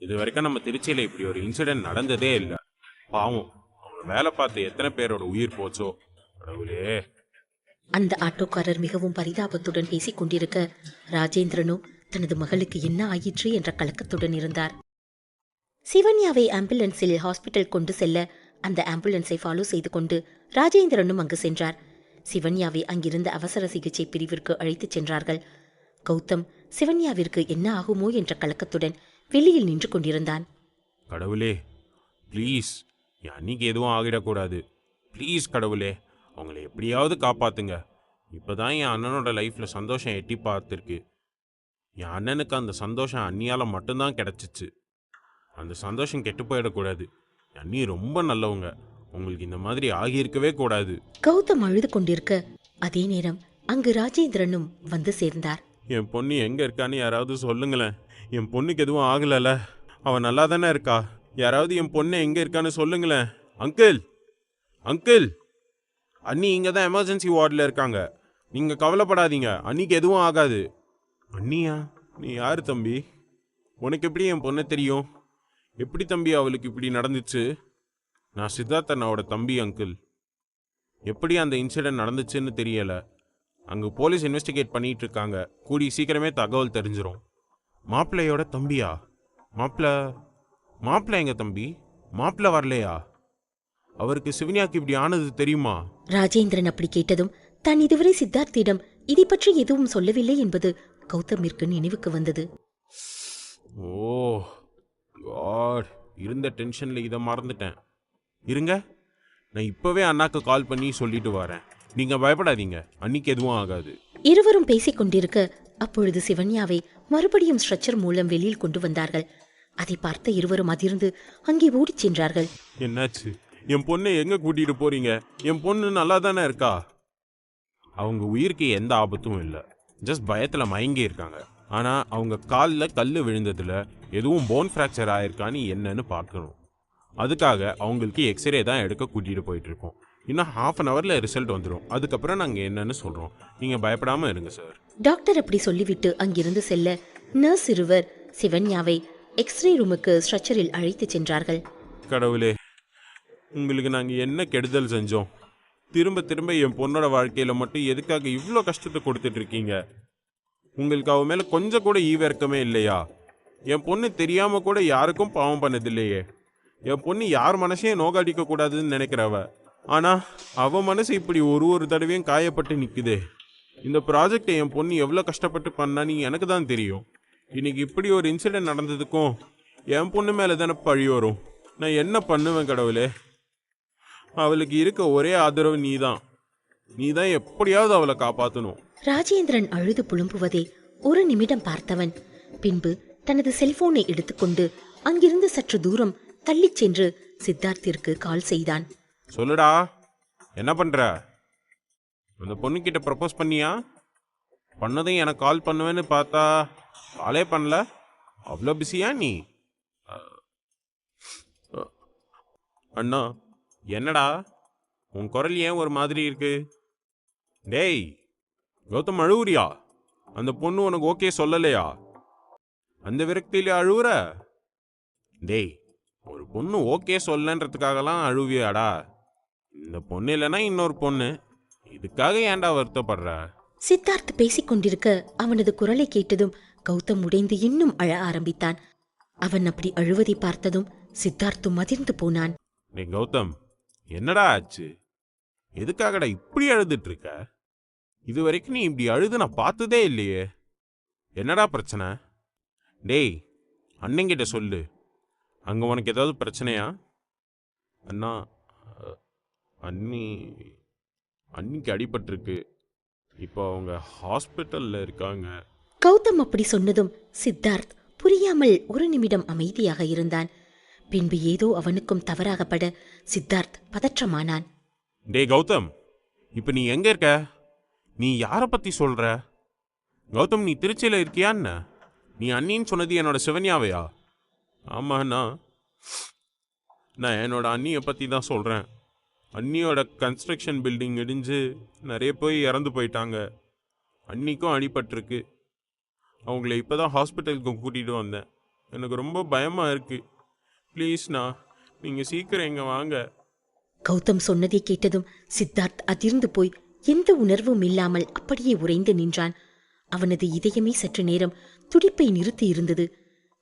இது வரைக்கும் நம்ம திருச்சியில் இப்படி ஒரு இன்சிடென்ட் நடந்ததே இல்லை. பாவம், அவங்க வேலை பார்த்து எத்தனை பேரோட உயிர் போச்சோ கடவுளே. அந்த ஆட்டோக்காரர் மிகவும் பரிதாபத்துடன் பேசிக் கொண்டிருக்க ராஜேந்திரனோ தனது மகளுக்கு என்ன ஆயிற்று என்ற கலக்கத்துடன் இருந்தார். சிவன்யாவை ஆம்புலன்ஸில் ஹாஸ்பிட்டல் கொண்டு செல்ல அந்த ஆம்புலன்ஸை ஃபாலோ செய்து கொண்டு ராஜேந்திரனும் அங்கு சென்றார். சிவன்யாவை அங்கிருந்த அவசர சிகிச்சை பிரிவிற்கு அழைத்துச் சென்றார்கள். கௌதம் சிவன்யாவிற்கு என்ன ஆகுமோ என்ற கலக்கத்துடன் வெளியில் நின்று கொண்டிருந்தான். கடவுளே ப்ளீஸ், என் அன்னிக்கு எதுவும் ஆகிடக்கூடாது. ப்ளீஸ் கடவுளே, அவங்கள எப்படியாவது காப்பாத்துங்க. இப்போதான் என் அண்ணனோட லைஃப்பில் சந்தோஷம் எட்டி பார்த்துருக்கு. என் அண்ணனுக்கு அந்த சந்தோஷம் அண்ணியால் மட்டும்தான் கிடச்சிச்சு. அந்த சந்தோஷம் கெட்டு போயிடக்கூடாது. என் அண்ணி ரொம்ப நல்லவங்க. உங்களுக்கு இந்த மாதிரி ஆகியிருக்கவே கூடாது. கௌதம் அழுது கொண்டிருக்க அதே நேரம் அங்கு ராஜேந்திரனும் வந்து சேர்ந்தார். என் பொண்ணு எங்கே இருக்கான்னு யாராவது சொல்லுங்களேன். என் பொண்ணுக்கு எதுவும் ஆகலைல்ல, அவன் நல்லா தானே இருக்கா. யாராவது என் பொண்ணு எங்கே இருக்கான்னு சொல்லுங்களேன். அங்கிள், அங்கிள், அண்ணி இங்கே தான் எமர்ஜென்சி வார்டில் இருக்காங்க. நீங்கள் கவலைப்படாதீங்க, அன்னிக்கு எதுவும் ஆகாது. அண்ணியா? நீ யார் தம்பி? உனக்கு எப்படி என் பொண்ணை தெரியும்? எப்படி தம்பி அவளுக்கு இப்படி நடந்துச்சு? நான் சித்தார்த் அண்ணாவோட தம்பி அங்கிள். எப்படி அந்த இன்சிடென்ட் நடந்துச்சுன்னு தெரியல. அங்கே போலீஸ் இன்வெஸ்டிகேட் பண்ணிட்டு இருக்காங்க. கூடி சீக்கிரமே தகவல் தெரிஞ்சிடும். மாப்பிள்ளையோட தம்பியா? மாப்பிள்ளை எங்க தம்பி? மாப்பிள்ளை வரலையா? அவருக்கு சிவன்யாக்கு இப்படி ஆனது தெரியுமா? ராஜேந்திரன் அப்படி கேட்டதும் தான் இதுவரை சித்தார்த்திடம் இதை பற்றி எதுவும் சொல்லவில்லை என்பது கௌதமிற்கு நினைவுக்கு வந்தது. ஓ காட், இருந்த டென்ஷன்ல இதை மறந்துட்டேன். இருங்க, நான் இப்பவே அண்ணாக்கு கால் பண்ணி சொல்லிட்டு வரேன். நீங்க பயப்படாதீங்க, அன்னிக்கு எதுவும் ஆகாது. இருவரும் பேசிக் கொண்டிருக்க அப்பொழுது சிவன்யாவை மறுபடியும் ஸ்ட்ரெச்சர் மூலம் வெளியில் கொண்டு வந்தார்கள். அதை பார்த்த இருவரும் அதிர்ந்து அங்கே ஓடிச் சென்றார்கள். என்னாச்சு? என் பொண்ணை எங்க கூட்டிட்டு போறீங்க? என் பொண்ணு நல்லா தானே இருக்கா? அவங்க உயிருக்கு எந்த ஆபத்தும் இல்லை, ஜஸ்ட் பயத்துல மயங்கி இருக்காங்க. ஆனா அவங்க காலில் கல் விழுந்ததுல எதுவும் போன் ஃப்ராக்சர் ஆயிருக்கான்னு என்னன்னு பார்க்கணும். அதுக்காக அவங்களுக்கு எக்ஸ்ரே தான் எடுக்க கூட்டிட்டு போயிட்டு இருக்கோம். இன்னும் ½ அன் ஹவர்ல ரிசல்ட் வந்துடும். அதுக்கப்புறம் நாங்கள் என்னன்னு சொல்றோம். நீங்க பயப்படாம இருங்க சார். டாக்டர் அப்படி சொல்லிவிட்டு அங்கிருந்து செல்ல நர்ஸ் இருவர் சிவன்யாவை எக்ஸ்ரே ரூமுக்கு ஸ்ட்ரெச்சரில் அழைத்து சென்றார்கள். கடவுளே, உங்களுக்கு நாங்கள் என்ன கெடுதல் செஞ்சோம்? திரும்ப திரும்ப என் பொண்ணோட வாழ்க்கையில மட்டும் எதுக்காக இவ்வளோ கஷ்டத்தை கொடுத்துட்டு இருக்கீங்க? உங்களுக்கு அவ மேல கொஞ்சம் கூட ஈவிரக்கமே இல்லையா? என் பொண்ணு தெரியாம கூட யாருக்கும் பாவம் பண்ணதில்லையே. என் பொண்ணு யார் மனசையும் நோகாடிக்க கூடாதுன்னு நினைக்கிறவ. ஆனா அவ மனசு இப்படி ஒரு தடவையும் காயப்பட்டு நிக்குதே. இந்த ப்ராஜெக்டை என் பொண்ணு எவ்வளோ கஷ்டப்பட்டு பண்ணான்னு எனக்கு தான் தெரியும். இன்னைக்கு இப்படி ஒரு இன்சிடென்ட் நடந்ததுக்கும் என் பொண்ணு மேலே தானே பழி வரும். நான் என்ன பண்ணுவேன் கடவுளே? அவளுக்கு இருக்க ஒரே ஆதரவு நீதான் எப்படியாவது அவளை காப்பாற்றணும். ராஜேந்திரன் அழுது புலம்புவதை ஒரு நிமிடம் பார்த்தவன் பின்பு தனது செல்போனை எடுத்துக்கொண்டு அங்கிருந்து சற்று தூரம் தள்ளிச் சென்று சித்தார்த்திற்கு கால் செய்தான். சொல்லுடா, என்ன பண்ற? அந்த பொண்ணுக்கிட்ட ப்ரப்போஸ் பண்ணியா? பண்ணதும் எனக்கு கால் பண்ணுவேன்னு பார்த்தா காலே பண்ணல. அவ்வளோ பிஸியா நீ? அண்ணா, என்னடா உன் குரல் ஏன் ஒரு மாதிரி இருக்கு? டேய் கௌதம், அழுவுறியா? அந்த பொண்ணு உனக்கு ஓகே சொல்லலையா? அந்த விரக்தியில அழுவுற? டேய், ஒரு பொண்ணு ஓகே சொல்லன்றதுக்காகலாம் அழுவியாடா? இந்த பொண்ணு இல்லைன்னா இன்னொரு பொண்ணு, இதுக்காக ஏன்டா வருத்தப்படுற? சித்தார்த் பேசிக் கொண்டிருக்க அவனது குரலை கேட்டதும் கௌதம் உடைந்து இன்னும் அழ ஆரம்பித்தான். அவன் அப்படி அழுவதை பார்த்ததும் சித்தார்த்தும் அதிர்ந்து போனான். டேய் கௌதம், என்னடா ஆச்சு? எதுக்காகடா இப்படி அழுதுட்டு இருக்க? இது வரைக்கும் நீ இப்படி அழுது நான் பார்த்ததே இல்லையே. என்னடா பிரச்சனை? டேய், அண்ணங்கிட்ட சொல்லு. அங்க உனக்கு ஏதாவது பிரச்சனையா? அண்ணா, அன்னிக்கு அடிபட்டிருக்கு. இப்போ அவங்க ஹாஸ்பிட்டல்ல இருக்காங்க. கௌதம் அப்படி சொன்னதும் சித்தார்த் புரியாமல் ஒரு நிமிடம் அமைதியாக இருந்தான். பின்பு ஏதோ அவனுக்கும் தவறாகப்பட சித்தார்த் பதற்றமானான். டேய் கௌதம், இப்போ நீ எங்க இருக்க? நீ யாரை பத்தி சொல்ற? கௌதம், நீ திருச்சியில இருக்கியான்னு? நீ அண்ணின்னு சொன்னது என்னோட சிவன்யாவையா? ஆமாண்ணா, நான் என்னோட அண்ணியை பற்றி தான் சொல்கிறேன். அண்ணியோட கன்ஸ்ட்ரக்ஷன் பில்டிங் இடிஞ்சு நிறைய பேர் இறந்து போயிட்டாங்க. அன்னிக்கும் அடிபட்டிருக்கு. அவங்கள இப்போ தான் ஹாஸ்பிட்டலுக்கு கூட்டிகிட்டு வந்தேன். எனக்கு ரொம்ப பயமாக இருக்குது. ப்ளீஸ்ண்ணா, நீங்கள் சீக்கிரம் இங்கே வாங்க. கௌதம் சொன்னதை கேட்டதும் சித்தார்த் அதிர்ந்து போய் எந்த உணர்வும் இல்லாமல் அப்படியே உறைந்து நின்றான். அவனது இதயமே சற்று நேரம் துடிப்பை நிறுத்தி இருந்தது.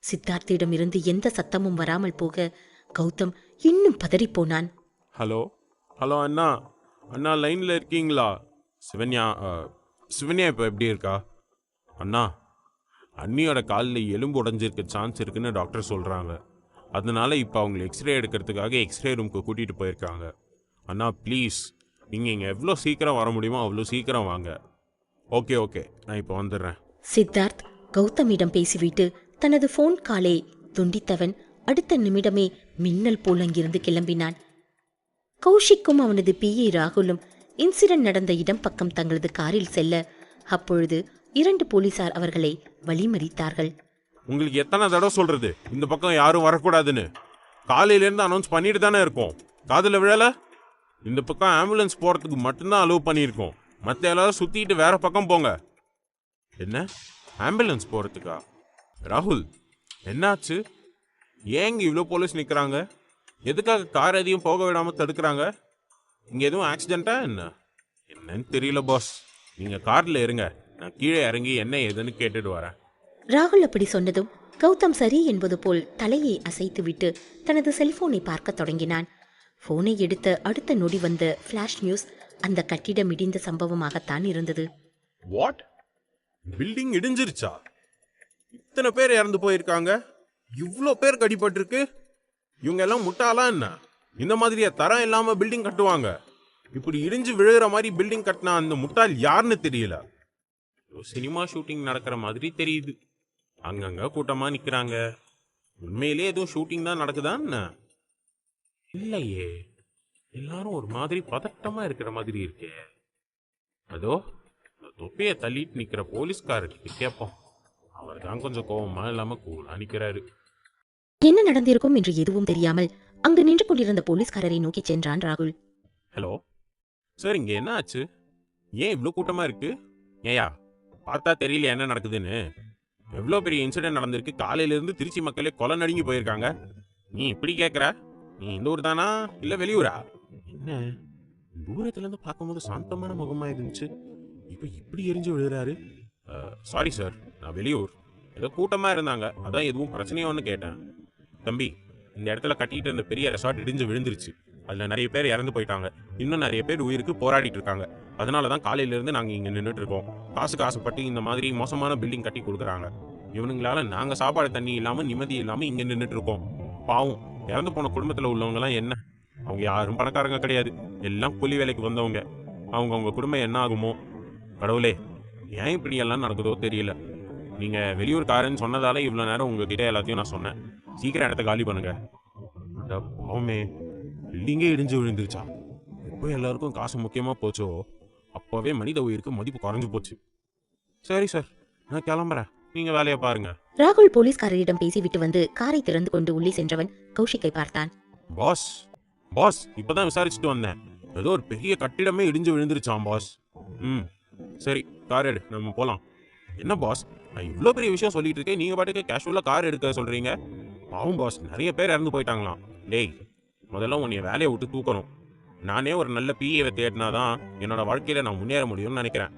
சித்தார்த்திடம் இருந்து எந்த சத்தமும் வராமல் போக கௌதம் இன்னும் பதறிப்போனான். ஹலோ ஹலோ அண்ணா, அண்ணா லைனில் இருக்கீங்களா? சிவன்யா இப்போ எப்படி இருக்கா? அண்ணா, அண்ணியோட காலில் எலும்பு உடஞ்சிருக்க சான்ஸ் இருக்குன்னு டாக்டர் சொல்கிறாங்க. அதனால இப்போ அவங்களை எக்ஸ்ரே எடுக்கிறதுக்காக எக்ஸ்ரே ரூமுக்கு கூட்டிகிட்டு போயிருக்காங்க. அண்ணா ப்ளீஸ், நீங்கள் இங்கே எவ்வளோ சீக்கிரம் வர முடியுமோ அவ்வளோ சீக்கிரம் வாங்க. ஓகே, நான் இப்போ வந்துடுறேன். சித்தார்த் கௌதமிடம் பேசிவிட்டு தனது போன் காலை துண்டித்தவன் அடுத்த நிமிடமே மின்னல் போல் அங்கிருந்து கிளம்பினான். கௌஷிக்கும் அவனது பிஏ ராகுலும் இன்சிடென்ட் நடந்த இடம் பக்கம் தங்களது காரில் செல்ல அப்பொழுது 2 போலீசார் அவர்களை வழிமறித்தார்கள். உங்களுக்கு எத்தனை தடவை சொல்றது இந்த பக்கம் யாரும் வரக்கூடாதுன்னு? காலையிலேருந்து அனௌன்ஸ் பண்ணிட்டு தானே இருக்கோம். காதில் விழல? இந்த பக்கம் ஆம்புலன்ஸ் போகிறதுக்கு மட்டும்தான் அலோவ் பண்ணியிருக்கோம். மற்ற எல்லாரும் சுற்றிட்டு வேற பக்கம் போங்க. என்ன ஆம்புலன்ஸ் போகிறதுக்கா? ராகுல், என்னாச்சு? ஏங்க இவ்வளோ போலீஸ் நிற்கிறாங்க? எதுக்காக கார் எதையும் போக விடாமல் தடுக்கிறாங்க? இங்கே எதுவும் ஆக்சிடெண்ட்டா என்ன? என்னன்னு தெரியல பாஸ். நீங்கள் காரில் இருங்க, நான் கீழே இறங்கி என்ன ஏதுன்னு கேட்டுட்டு வரேன். ராகுல் அப்படி சொன்னதும் கௌதம் சரி என்பது போல் தலையை அசைத்துவிட்டு தனது செல்போனை பார்க்க தொடங்கினான். போனை எடுத்த அடுத்த நொடி வந்த ஃபிளாஷ் நியூஸ் அந்த கட்டிடம் இடிந்த சம்பவமாகத்தான் இருந்தது. வாட்? பில்டிங் இடிஞ்சிருச்சா? இத்தனை பேர் இறந்து போயிருக்காங்க, இவ்வளோ பேர் கடிபட்டிருக்கு. இவங்க எல்லாம் முட்டாளா என்ன? இந்த மாதிரியா தரம் இல்லாம பில்டிங் கட்டுவாங்க? இப்படி இடிஞ்சு விழுகிற மாதிரி பில்டிங் கட்டினா அந்த முட்டாள் யாருன்னு தெரியல. சினிமா ஷூட்டிங் நடக்கிற மாதிரி தெரியுது. அங்கங்க கூட்டமா நிக்கிறாங்க. உண்மையிலே எதுவும் ஷூட்டிங் தான் நடக்குதான்னு? இல்லையே, எல்லாரும் ஒரு மாதிரி பதட்டமா இருக்கிற மாதிரி இருக்கே. அதோ தொப்பியை தள்ளிட்டு நிக்கிற போலீஸ்காரர்கிட்ட கேட்போம். அவர் தான் கொஞ்சம் கோவமா இல்லாம கூலா நிக்கிறாரு. என்ன நடந்திருக்கும் என்று எதுவும் தெரியாமல் அங்கு நின்று கொண்டிருந்த போலீஸ்காரரை நோக்கி சென்றான் ராகுல். ஹலோ சார், இங்க என்ன ஆச்சு? ஏன் இவ்வளோ கூட்டமா இருக்கு? ஏயா பார்த்தா தெரியல என்ன நடக்குதுன்னு? எவ்வளோ பெரிய இன்சிடென்ட் நடந்திருக்கு. காலையில இருந்து திருச்சி மக்களே கொலை நடுங்கி போயிருக்காங்க. நீ இப்படி கேட்குற? நீ இந்த ஊர் தானா இல்ல வெளியூரா? என்ன தூரத்துல இருந்து பார்க்கும்போது சாந்தமான முகமா இருந்துச்சு, இப்போ இப்படி எரிஞ்சு விழுறாரு. சாரி சார், நான் வெளியூர், ஏதோ கூட்டமா இருந்தாங்க, அதான் எதுவும் பிரச்சனையோன்னு கேட்டேன். தம்பி, இந்த இடத்துல கட்டிட்டு இருந்த பெரிய ரெசார்ட் இடிஞ்சு விழுந்துருச்சு. அதில் நிறைய பேர் இறந்து போயிட்டாங்க. இன்னும் நிறைய பேர் உயிருக்கு போராடிட்டு இருக்காங்க. அதனால தான் காலையிலேருந்து நாங்கள் இங்கே நின்றுட்டு இருக்கோம். காசுக்கு ஆசைப்பட்டு இந்த மாதிரி மோசமான பில்டிங் கட்டி கொடுக்குறாங்க. இவனுங்களால நாங்கள் சாப்பாடு தண்ணி இல்லாமல் நிம்மதி இல்லாமல் இங்கே நின்றுட்டு இருக்கோம். பாவம், இறந்து போன குடும்பத்தில் உள்ளவங்கலாம் என்ன? அவங்க யாரும் பணக்காரங்க கிடையாது, எல்லாம் கூலி வேலைக்கு வந்தவங்க. அவங்க குடும்பம் என்ன ஆகுமோ கடவுளே, ஏன் இப்படி எல்லாம் நடக்குதோ தெரியல. நீங்கள் வெளியூர்காரன்னு சொன்னதால இவ்வளோ நேரம் உங்ககிட்ட எல்லாத்தையும் நான் சொன்னேன். சீக்கிரம் இடத்த காலி பண்ணுங்க. பாவமே, பில்டிங்கே இடிஞ்சு விழுந்துருச்சா? எப்போ எல்லாருக்கும் காசு முக்கியமாக போச்சோ அப்போவே மனித உயிருக்கு மதிப்பு குறைஞ்சு போச்சு. சரி சார், நான் கிளம்புறேன், நீங்க வேலையை பாருங்க. ராகுல் போலீஸ்காரரிடம் பேசிவிட்டு வந்து காரை திறந்து கொண்டு உள்ளே சென்றவன் கௌஷிக்கை பார்த்தான். பாஸ் பாஸ், இப்பதான் விசாரிச்சுட்டு வந்தேன். ஏதோ ஒரு பெரிய கட்டிடமே இடிஞ்சு விழுந்துருச்சான் பாஸ். சரி, கார் எடு, நம்ம போலாம். என்ன பாஸ், நான் இவ்வளோ பெரிய விஷயம் சொல்லிட்டு இருக்கேன், நீங்க பாட்டுக்கு கேஷுவலா கார் எடுக்க சொல்றீங்க? பாவம் பாஸ், நிறைய பேர் இறந்து போயிட்டாங்களாம். டேய், முதல்ல உன்னைய வேலையை விட்டு தூக்கணும். நானே ஒரு நல்ல பிஏவை தேடினாதான் என்னோட வாழ்க்கையில நான் முன்னேற முடியும்னு நினைக்கிறேன்.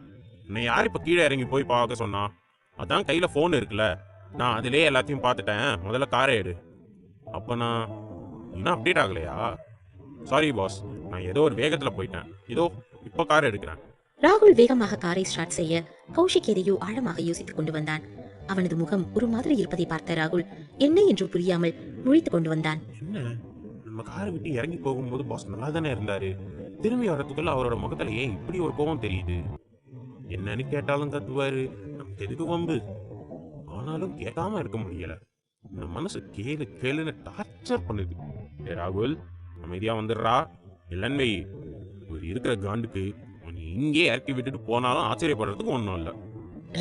என்னை யார் இப்போ கீழே இறங்கி போய் பார்க்க சொன்னா? அதான் கையில் ஃபோன் இருக்குல்ல, நான் அதிலே எல்லாத்தையும் பார்த்துட்டேன். முதல்ல காரை எடு. அப்போ நான் இன்னும் அப்டேட் ஆகலையா? சாரி பாஸ், நான் ஏதோ ஒரு வேகத்தில் போயிட்டேன். இதோ இப்போ கார் எடுக்கிறேன். ராகுல் வேகமாக காரை ஸ்டார்ட் செய்ய கௌஷிக் எதையோ ஆழமாக யோசித்துக் கொண்டு வந்தான். அவனது முகம் ஒரு மாதிரி இருப்பதை பார்த்த ராகுல் என்ன என்று புரியாமல் முழித்துக் கொண்டு வந்தான். என்ன, நம்ம காரை விட்டு இறங்கி போகும்போது பாஸ் நல்லா தானே இருந்தாரு. திரும்பி வரதுக்குள்ள அவரோட முகத்துல ஏன் இப்படி ஒரு கோபம் தெரியுது? என்னன்னு கேட்டாலும் கத்துவாரு, நமக்கு எதுக்கு வம்பு? ஆனாலும் கேட்காம இருக்க முடியல. இந்த மனசு கேளு கேளுன்னு டார்ச்சர் பண்ணுது. ஏ ராகுல், அமைதியா வந்துடுறா, இல்லைன்னு ஒரு இருக்கிற காண்டுக்கு நீ இங்கே இறக்கி விட்டுட்டு போனாலும் ஆச்சரியப்படுறதுக்கு ஒன்றும் இல்லை.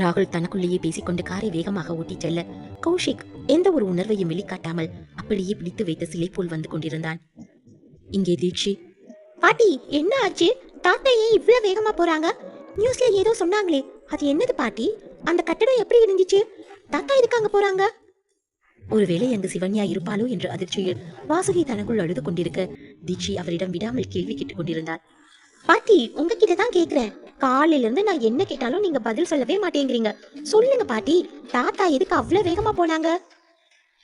ராகுல் தனக்குள்ளேயே பேசிக்கொண்டு காரை வேகமாக ஓட்டி செல்ல கௌஷிக் எந்த ஒரு உணர்வையும் வெளிக்காட்டாமல் அப்படியே பிடித்து வைத்த சிலை போல் வந்து கொண்டிருந்தான். இங்கே தீட்சி, பாட்டி என்ன ஆச்சு? தாத்தா ஏன் இவ்வளவு வேகமா போறாங்க? நியூஸ்ல ஏதோ சொன்னாங்களே, அது என்னது பாட்டி? அந்த கட்டடம் எப்படி இருந்துச்சு? தாத்தா எதுக்கு அங்க போறாங்க? ஒருவேளை அங்கு சிவன்யா இருப்பாளோ என்ற அதிர்ச்சியில் வாசுகி தனக்குள் அழுது கொண்டிருக்க தீட்சி அவரிடம் விடாமல் கேள்வி கேட்டுக் கொண்டிருந்தார். பாட்டி, உங்ககிட்ட தான் கேக்குறேன். காலையில இருந்து நான் என்ன கேட்டாலும் நீங்க பதில் சொல்லவே மாட்டேங்கிறீங்க. சொல்லுங்க பாட்டி, தாத்தா எதுக்கு அவ்வளவு வேகமா போனாங்க?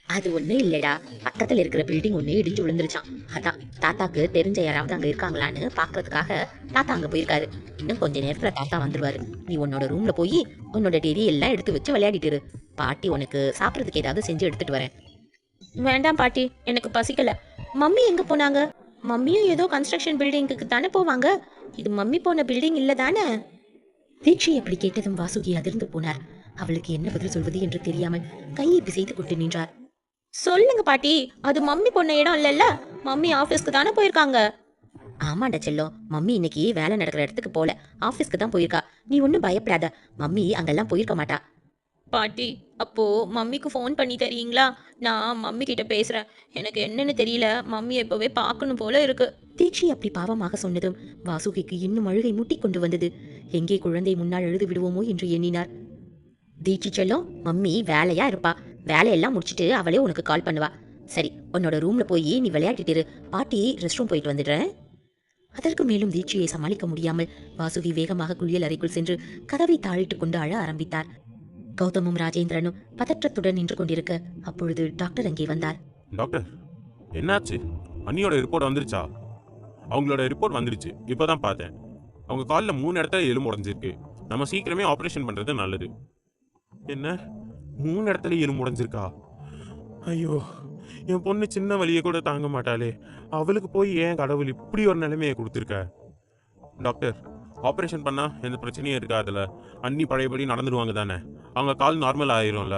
அது ஒண்ணு இல்லடா, பக்கத்துல இருக்கிற பில்டிங் ஒண்ணு இடிஞ்சு விழுந்துருச்சான். அதான் தாத்தாக்கு தெரிஞ்ச யாராவது அங்க இருக்காங்களான்னு பாக்குறதுக்காக தாத்தா அங்க போயிருக்காரு. இன்னும் கொஞ்ச நேரத்துல தாத்தா வந்துருவாரு. நீ உன்னோட ரூம்ல போய் உன்னோட டெரி எல்லாம் எடுத்து வச்சு விளையாடிட்டு இரு. பாட்டி உனக்கு சாப்பிட்றதுக்கு ஏதாவது செஞ்சு எடுத்துட்டு வரேன். வேண்டாம் பாட்டி, எனக்கு பசிக்கல. மம்மி எங்க போனாங்க? மம்மியும் ஏதோ கன்ஸ்ட்ரக்ஷன் பில்டிங்க்கு தானே போவாங்க. இது மம்மி போன பில்டிங் இல்ல தானே? தீட்சி அப்படி கேட்டதும் வாசுகி அதிர்ந்து போனார். அவளுக்கு என்ன பதில் சொல்வது என்று தெரியாமல் கையை பிசைத்து கொண்டு நின்றார். சொல்லுங்க பாட்டி, அது மம்மி போன இடம் இல்லல்ல, மம்மி ஆபீஸ்க்கு தானே போயிருக்காங்க. ஆமாண்டா செல்லம், மம்மி இன்னைக்கு வேலை நடக்கிற இடத்துக்கு போல, ஆஃபீஸ்க்கு தான் போயிருக்கா. நீ ஒன்றும் பயப்படாத, மம்மி அங்கெல்லாம் போயிருக்க மாட்டா. பாட்டி, அப்போ மம்மிக்கு ஃபோன் பண்ணி தரீங்களா? நான் மம்மி கிட்ட பேசுறேன். எனக்கு என்னன்னு தெரியல, மம்மி எப்பவே பார்க்கணும் போல இருக்கு. தீட்சி அப்படி பாவமாக சொன்னதும் வாசுகிக்கு இன்னும் அழுகை முட்டி கொண்டு வந்தது. எங்கே குழந்தை முன்னால் எழுது விடுவோமோ என்று எண்ணினார். தீட்சி செல்லம், மம்மி வேலையா இருப்பா. வேலையெல்லாம் முடிச்சிட்டு அவளே உனக்கு கால் பண்ணுவா. சரி, உன்னோட ரூம்ல போய் நீ விளையாடிட்டு இரு. பாட்டி ரெஸ்ட் ரூம் போயிட்டு வந்துடுறேன். அதற்கு மேலும் தீட்சியை சமாளிக்க முடியாமல் வாசுகி வேகமாக குளியல் அறைக்குள் சென்று கதவை தாழிட்டு கொண்டு அழ ஆரம்பித்தார். கௌதமும் ராஜேந்திரனும் பதற்றத்துடன் நின்று கொண்டிருக்க அப்பொழுது டாக்டர் அங்கே வந்தார். டாக்டர், என்னாச்சு? அண்ணியோட ரிப்போர்ட் வந்துருச்சா? அவங்களோட ரிப்போர்ட் வந்துருச்சு, இப்போதான் பார்த்தேன். அவங்க காலில் 3 இடத்துல எலும்பு உடைஞ்சிருக்கு. நம்ம சீக்கிரமே ஆப்ரேஷன் பண்றது நல்லது. என்ன, 3 இடத்துல எலும்பு உடைஞ்சிருக்கா? ஐயோ, என் பொண்ணு சின்ன வலியை கூட தாங்க மாட்டாளே. அவளுக்கு போய் ஏன் கடவுள் இப்படி ஒரு நிலைமையை கொடுத்துருக்க? டாக்டர், ஆப்ரேஷன் பண்ணா எந்த பிரச்சனையும் இருக்காதுல்ல? அண்ணி பழையபடி நடந்துடுவாங்க தானே? அவங்க கால் நார்மல் ஆயிரும்ல?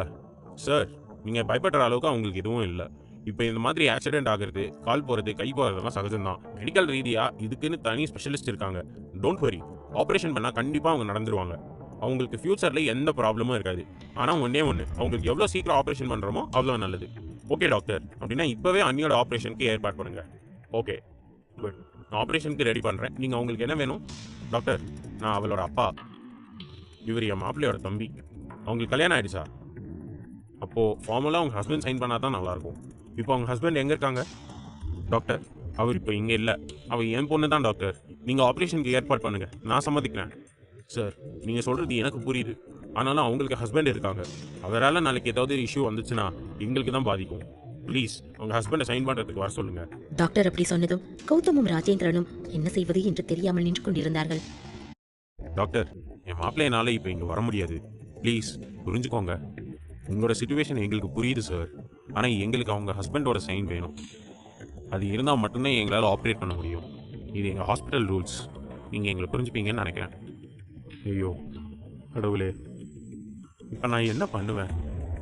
சார், நீங்கள் பயப்படுற அளவுக்கு அவங்களுக்கு எதுவும் இல்லை. இப்போ இந்த மாதிரி ஆக்சிடென்ட் ஆகுறது, கால் போகிறது, கை போகிறதெல்லாம் சகஜம்தான். மெடிக்கல் ரீதியாக இதுக்குன்னு தனி ஸ்பெஷலிஸ்ட் இருக்காங்க. டோன்ட் வரி, ஆப்ரேஷன் பண்ணால் கண்டிப்பாக அவங்க நடந்துருவாங்க. அவங்களுக்கு ஃபியூச்சரில் எந்த ப்ராப்ளமும் இருக்காது. ஆனால் ஒன்றே ஒன்று, அவங்களுக்கு எவ்வளோ சீக்கிரம் ஆப்ரேஷன் பண்ணுறோமோ அவ்வளோ நல்லது. ஓகே டாக்டர், அப்படின்னா இப்போவே அண்ணியோட ஆப்ரேஷனுக்கு ஏற்பாடு பண்ணுங்க. ஓகே குட், நான் ஆப்ரேஷனுக்கு ரெடி பண்ணுறேன். நீங்கள் அவங்களுக்கு என்ன வேணும்? டாக்டர், நான் அவளோட அப்பா. இவர் என் மாப்பிள்ளையோட தம்பி. அவங்களுக்கு கல்யாணம் ஆகிடுச்சா? அப்போது ஃபார்மலாக அவங்க ஹஸ்பண்ட் சைன் பண்ணால் தான் நல்லாயிருக்கும். இப்போ அவங்க ஹஸ்பண்ட் எங்கே இருக்காங்க? டாக்டர், அவர் இப்போ இங்கே இல்லை. அவர் என் பொண்ணு தான் டாக்டர். நீங்கள் ஆப்ரேஷனுக்கு ஏற்பாடு பண்ணுங்கள், நான் சம்மதிக்கிறேன். சார், நீங்கள் சொல்கிறது எனக்கு புரியுது. ஆனாலும் அவங்களுக்கு ஹஸ்பண்ட் இருக்காங்க. அவரால் நாளைக்கு ஏதாவது இஷ்யூ வந்துச்சுன்னா எங்களுக்கு தான் பாதிக்கும். ப்ளீஸ் அவங்க ஹஸ்பண்டை சைன் பண்ணுறதுக்கு வர சொல்லுங்கள். டாக்டர் அப்படி சொன்னதும் கௌதமும் ராஜேந்திரனும் என்ன செய்வது என்று தெரியாமல் நின்று கொண்டிருந்தார்கள். டாக்டர், என் மாப்பிள்ளையனால இப்போ இங்கே வர முடியாது. ப்ளீஸ் புரிஞ்சுக்கோங்க. உங்களோட சிச்சுவேஷன் எங்களுக்கு புரியுது சார். ஆனால் எங்களுக்கு அவங்க ஹஸ்பண்டோட சைன் வேணும். அது இருந்தால் மட்டும்தான் எங்களால் ஆப்ரேட் பண்ண முடியும். இது எங்கள் ஹாஸ்பிட்டல் ரூல்ஸ். நீங்கள் எங்களை புரிஞ்சுப்பீங்கன்னு நினைக்கிறேன். ஐயோ கடவுளே, இப்போ நான் என்ன பண்ணுவேன்?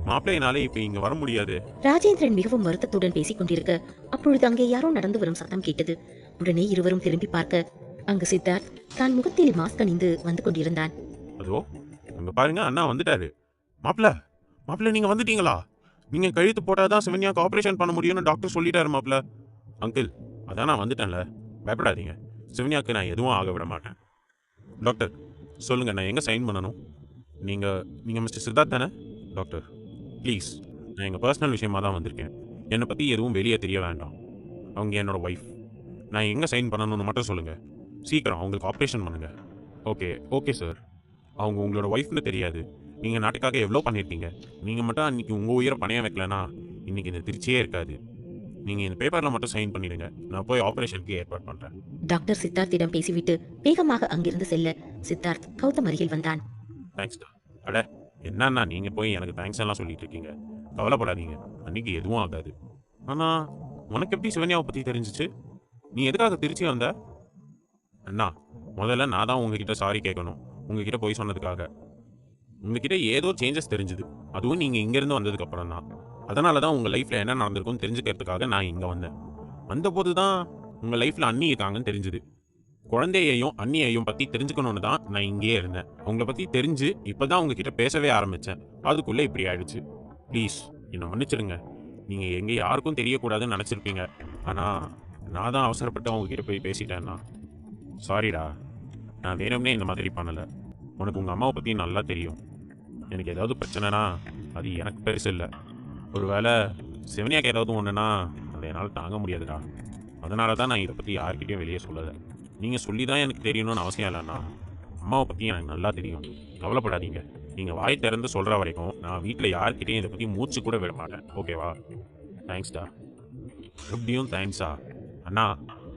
மாப்பிள்ளையினாலே இப்போ இங்கே வர முடியாது. ராஜேந்திரன் மிகவும் வருத்தத்துடன் பேசிக் கொண்டிருக்க அப்பொழுது அங்கே யாரோ நடந்து வரும் சத்தம் கேட்டது. உடனே இருவரும் திரும்பி பார்க்க அங்கு சித்தார்த் தான் முகத்தில் மாஸ்க் அணிந்து வந்து கொண்டிருந்தான். அதோ அங்கே பாருங்க, அண்ணா வந்துட்டாரு. மாப்பிள்ள நீங்கள் வந்துட்டீங்களா? நீங்கள் கழுத்து போட்டால் தான் சிவன்யாவுக்கு ஆப்ரேஷன் பண்ண முடியும்னு டாக்டர் சொல்லிட்டாரு மாப்பிள்ள. அங்கிள், அதான் நான் வந்துட்டேன்ல, பயப்படாதீங்க. சிவன்யாவுக்கு நான் எதுவும் ஆக விட மாட்டேன். டாக்டர் சொல்லுங்கள், நான் எங்கே சைன் பண்ணணும்? நீங்கள் மிஸ்டர் சித்தார்த் தானே? டாக்டர் ப்ளீஸ், நான் எங்கள் பர்சனல் விஷயமாக தான் வந்திருக்கேன். என்னை பற்றி எதுவும் வெளியே தெரிய வேண்டாம். அவங்க என்னோட ஒய்ஃப். நான் எங்கே சைன் பண்ணணும்னு மட்டும் சொல்லுங்கள். சீக்கிரம் அவங்களுக்கு ஆப்ரேஷன் பண்ணுங்கள். Okay sir. அவங்க உங்களோட ஒய்ஃப்னு தெரியாது. நீங்கள் நாட்டுக்காக எவ்வளோ பண்ணியிருக்கீங்க. நீங்கள் மட்டும் அன்றைக்கி உங்கள் உயிரை பணையம் வைக்கலன்னா இன்றைக்கி இந்த திருச்சியே இருக்காது. நீங்கள் இந்த பேப்பரில் மட்டும் சைன் பண்ணிடுங்க, நான் போய் ஆப்ரேஷனுக்கு ஏற்பாடு பண்ணுறேன். டாக்டர் சித்தார்த்திடம் பேசிவிட்டு வேகமாக அங்கிருந்து செல்ல சித்தார்த் கௌதம் அருகில் வந்தான். தேங்க்ஸ்டா. அட என்னன்னா நீங்கள் போய் எனக்கு தேங்க்ஸ் எல்லாம் சொல்லிட்டு இருக்கீங்க. கவலைப்படாதீங்க, அன்றைக்கி எதுவும் ஆகாது. ஆனால் உனக்கு எப்படி சிவன்யாவை பற்றி தெரிஞ்சிச்சு? நீ எதுக்காக திருச்சி வந்த? அண்ணா, முதல்ல நான் தான் உங்ககிட்ட சாரி கேட்கணும். உங்ககிட்ட போய் சொன்னதுக்காக. உங்ககிட்ட ஏதோ சேஞ்சஸ் தெரிஞ்சுது, அதுவும் நீங்கள் இங்கேருந்து வந்ததுக்கு அப்புறம் தான். அதனால தான் உங்கள் லைஃப்பில் என்ன நடந்திருக்குன்னு தெரிஞ்சுக்கிறதுக்காக நான் இங்கே வந்தேன். வந்தபோது தான் உங்கள் லைஃப்பில் அண்ணி இருக்காங்கன்னு தெரிஞ்சுது. குழந்தையையும் அண்ணியையும் பற்றி தெரிஞ்சுக்கணுன்னு தான் நான் இங்கேயே இருந்தேன். அவங்கள பற்றி தெரிஞ்சு இப்போ தான் உங்ககிட்ட பேசவே ஆரம்பித்தேன். அதுக்குள்ளே இப்படி ஆயிடுச்சு. ப்ளீஸ் என்னை மன்னிச்சிடுங்க. நீங்கள் எங்கே யாருக்கும் தெரியக்கூடாதுன்னு நினச்சிருப்பீங்க. ஆனால் நான் தான் அவசரப்பட்டு அவங்கக்கிட்ட போய் பேசிட்டேன்னா. சாரிடா, நான் வேணும்னே இந்த மாதிரி பண்ணலை. உனக்கு உங்கள் அம்மாவை பற்றி நல்லா தெரியும். எனக்கு ஏதாவது பிரச்சனைனா அது எனக்கு பெருசு இல்லை. ஒரு வேளை சிவனியாக்கு ஏதாவது ஒன்றுனா அதை என்னால் தாங்க முடியாதுடா. அதனால தான் நான் இதை பற்றி யார்கிட்டையும் வெளியே சொல்லலை. நீங்கள் சொல்லி தான் எனக்கு தெரியணும்னு அவசியம் இல்லைண்ணா. அம்மாவை பற்றி எனக்கு நல்லா தெரியும். கவலைப்படாதீங்க. நீங்கள் வாய் திறந்து சொல்கிற வரைக்கும் நான் வீட்டில் யார்கிட்டையும் இதை பற்றி மூச்சு கூட விட மாட்டேன். ஓகேவா? தேங்க்ஸ்டா. எப்படியும் தேங்க்ஸா. அண்ணா,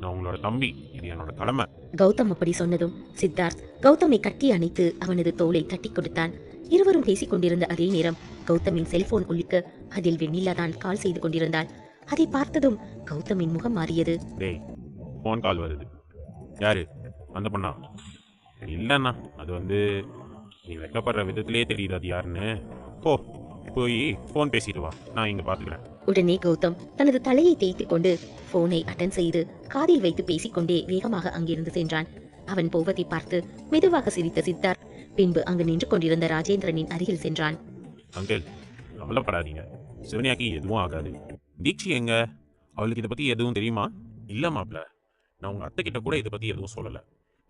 நான் உங்களோட தம்பி, இது என்னோட கடமை. கௌதம் அப்படி சொன்னதும் சித்தார்த் கௌதமை கட்டி அணைத்து அவனது தோளை தட்டி கொடுத்தான். இருவரும் பேசிக் கொண்டிருந்த அதே நேரம் கௌதமின் செல்போன் ஒலிக்க அதில் வெண்ணிலா தான் கால் செய்து கொண்டிருந்தாள். அதை பார்த்ததும் கௌதமின் முகம் மாறியது. டேய், ஃபோன் கால் வருது. யாரு? அந்த பொண்ணா? இல்லைண்ணா, அது நீ வெக்கப்படுற விதத்திலே தெரியுது அது யாருன்னு. ஓ, போய் ஃபோன் பேசிட்டு வா, நான் இங்கே பார்த்துக்கிறேன். உடனே கௌதம் தனது தலையை தேய்த்து கொண்டு போனை அட்டன் செய்து காதில் வைத்து பேசிக்கொண்டே வேகமாக அங்கிருந்து சென்றான். அவன் போவதை பார்த்து மெதுவாக சிரித்த சித்தார்த் பின்பு அங்கு நின்று கொண்டிருந்த ராஜேந்திரனின் அருகில் சென்றான். அங்கிள், கவலைப்படாதீங்க, சிவனியாக்கு எதுவும் ஆகாது. தீக்ஷி எங்க? அவளுக்கு இதை பற்றி எதுவும் தெரியுமா? இல்லை மாப்பிள்ள, நான் உங்கள் அத்தை கிட்ட கூட இதை பற்றி எதுவும் சொல்லலை.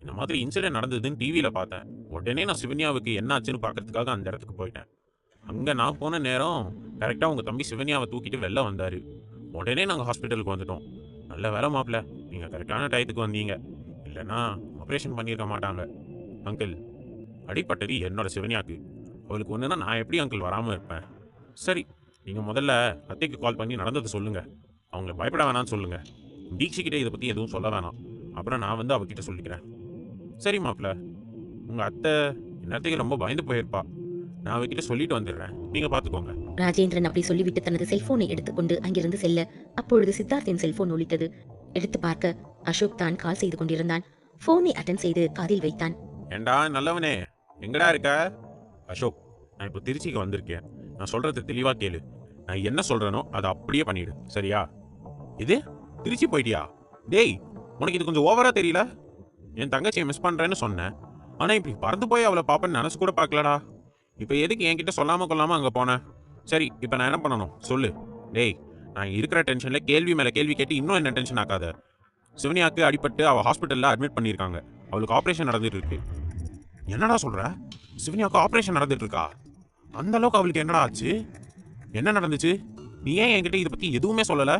இந்த மாதிரி இன்சிடென்ட் நடந்ததுன்னு டிவியில் பார்த்தேன். உடனே நான் சிவன்யாவுக்கு என்ன ஆச்சுன்னு பார்க்கறதுக்காக அந்த இடத்துக்கு போயிட்டேன். அங்கே நான் போன நேரம் கரெக்டாக உங்கள் தம்பி சிவன்யாவை தூக்கிட்டு வெளில வந்தார். உடனே நாங்கள் ஹாஸ்பிட்டலுக்கு வந்துட்டோம். நல்ல வேலை மாப்பிள்ள, நீங்கள் கரெக்டான டயத்துக்கு வந்தீங்க, இல்லைன்னா ஆப்ரேஷன் பண்ணியிருக்க மாட்டாங்க. அங்கிள், அடிப்பட்டது என்னோட சிவன்யாக்கு. அவளுக்கு ஒன்றுனா நான் எப்படி அங்கிள் வராமல் இருப்பேன்? சரி, நீங்கள் முதல்ல அத்தைக்கு கால் பண்ணி நடந்ததை சொல்லுங்கள். அவங்கள பயப்பட வேணான்னு சொல்லுங்கள். தீக்ஷிக்கிட்ட இதை பற்றி எதுவும் சொல்ல வேணாம். அப்புறம் நான் வந்து அவகிட்ட சொல்லிக்கிறேன். சரி மாப்பிள்ள, உங்கள் அத்தை நேரத்துக்கு ரொம்ப பயந்து போயிருப்பா. நான் அவகிட்ட சொல்லிட்டு வந்துடுறேன், நீங்கள் பார்த்துக்கோங்க. ராஜேந்திரன் அப்படி சொல்லிவிட்டு தனது செல்போனை எடுத்துக்கொண்டு அங்கிருந்து செல்ல அப்பொழுது சித்தார்த்தின் செல்போன் ஒலித்தது. எடுத்து பார்க்க அசோக் தான் கால் செய்து கொண்டிருந்தான். போனை அட்டன் செய்து காதில் வைத்தான். ஏண்டா நல்லவனே, எங்கடா இருக்க? அசோக், நான் இப்போ திருச்சிக்கு வந்திருக்கேன். நான் சொல்றது தெளிவாக கேளு. நான் என்ன சொல்றேனோ அதை அப்படியே பண்ணிடு, சரியா? இது திருச்சி போயிட்டியா? டேய், உனக்கு இது கொஞ்சம் ஓவரா தெரியல? என் தங்கச்சியை மிஸ் பண்றேன்னு சொன்னேன், ஆனா இப்படி பறந்து போய் அவளை பாப்பேன்னு நினைச்சு கூட பார்க்கலடா. இப்போ எதுக்கு என்கிட்ட சொல்லாம கொள்ளாம அங்கே போனேன்? சரி, இப்போ நான் என்ன பண்ணணும் சொல்லு. டேய், நான் இருக்கிற டென்ஷன்ல கேள்வி மேல கேள்வி கேட்டு இன்னும் என்ன டென்ஷன் ஆக்காத. சிவனியாக்கு அடிபட்டு அவள் ஹாஸ்பிட்டலில் அட்மிட் பண்ணியிருக்காங்க. அவளுக்கு ஆப்ரேஷன் நடந்துட்டு இருக்கு. என்னடா சொல்ற? சிவனியாவுக்கு ஆப்ரேஷன் நடந்துட்டு இருக்கா? அந்த அளவுக்கு அவளுக்கு என்னடா ஆச்சு? என்ன நடந்துச்சு? நீ ஏன் என்கிட்ட இதை பற்றி எதுவுமே சொல்லலை?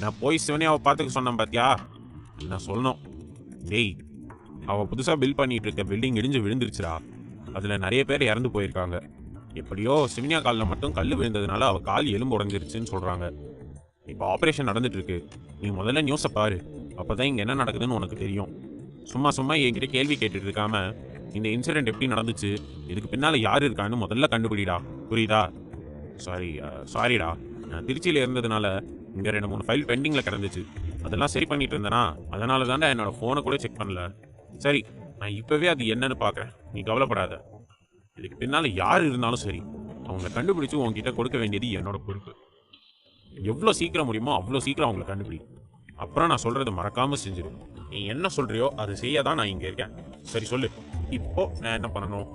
நான் போய் சிவனியாவை பார்த்துக்க சொன்னேன் பார்த்தியா? நான் சொல்லணும். டேய், அவள் புதுசாக பில் பண்ணிட்டு இருக்க பில்டிங் இடிஞ்சு விழுந்துருச்சுடா. அதில் நிறைய பேர் இறந்து போயிருக்காங்க. எப்படியோ சிவனியா காலில் மட்டும் கல் விழுந்ததுனால அவள் கால் எலும்பு உடஞ்சிருச்சுன்னு சொல்கிறாங்க. இப்போ ஆப்ரேஷன் நடந்துட்டு இருக்கு. நீ முதல்ல நியூஸை பாரு, அப்போதான் இங்கே என்ன நடக்குதுன்னு உனக்கு தெரியும். சும்மா சும்மா என்கிட்ட கேள்வி கேட்டுட்டு இருக்காம இந்த இன்சிடென்ட் எப்படி நடந்துச்சு, இதுக்கு பின்னால் யார் இருக்கான்னு முதல்ல கண்டுபிடிடா, புரியுதா? சாரிடா, நான் திருச்சியில் இருந்ததுனால இங்கே 2-3 ஃபைல் பெண்டிங்கில் கிடந்துச்சு. அதெல்லாம் சரி பண்ணிட்டு இருந்தேனா, அதனால தானே என்னோட ஃபோனை கூட செக் பண்ணல. சரி, நான் இப்போவே அது என்னன்னு பார்க்குறேன், நீ கவலைப்படாத. இதுக்கு பின்னால் யார் இருந்தாலும் சரி, அவங்கள கண்டுபிடிச்சு உங்ககிட்ட கொடுக்க வேண்டியது என்னோட பொறுப்பு. எவ்வளோ சீக்கிரம் முடியுமோ அவ்வளோ சீக்கிரம் அவங்கள கண்டுபிடி. அப்புறம் நான் சொல்கிறத மறக்காமல் செஞ்சிடு. நீ என்ன சொல்கிறியோ அதை செய்ய தான் நான் இங்கே இருக்கேன். சரி சொல்லு, இப்போ நான் என்ன பண்ணணும்?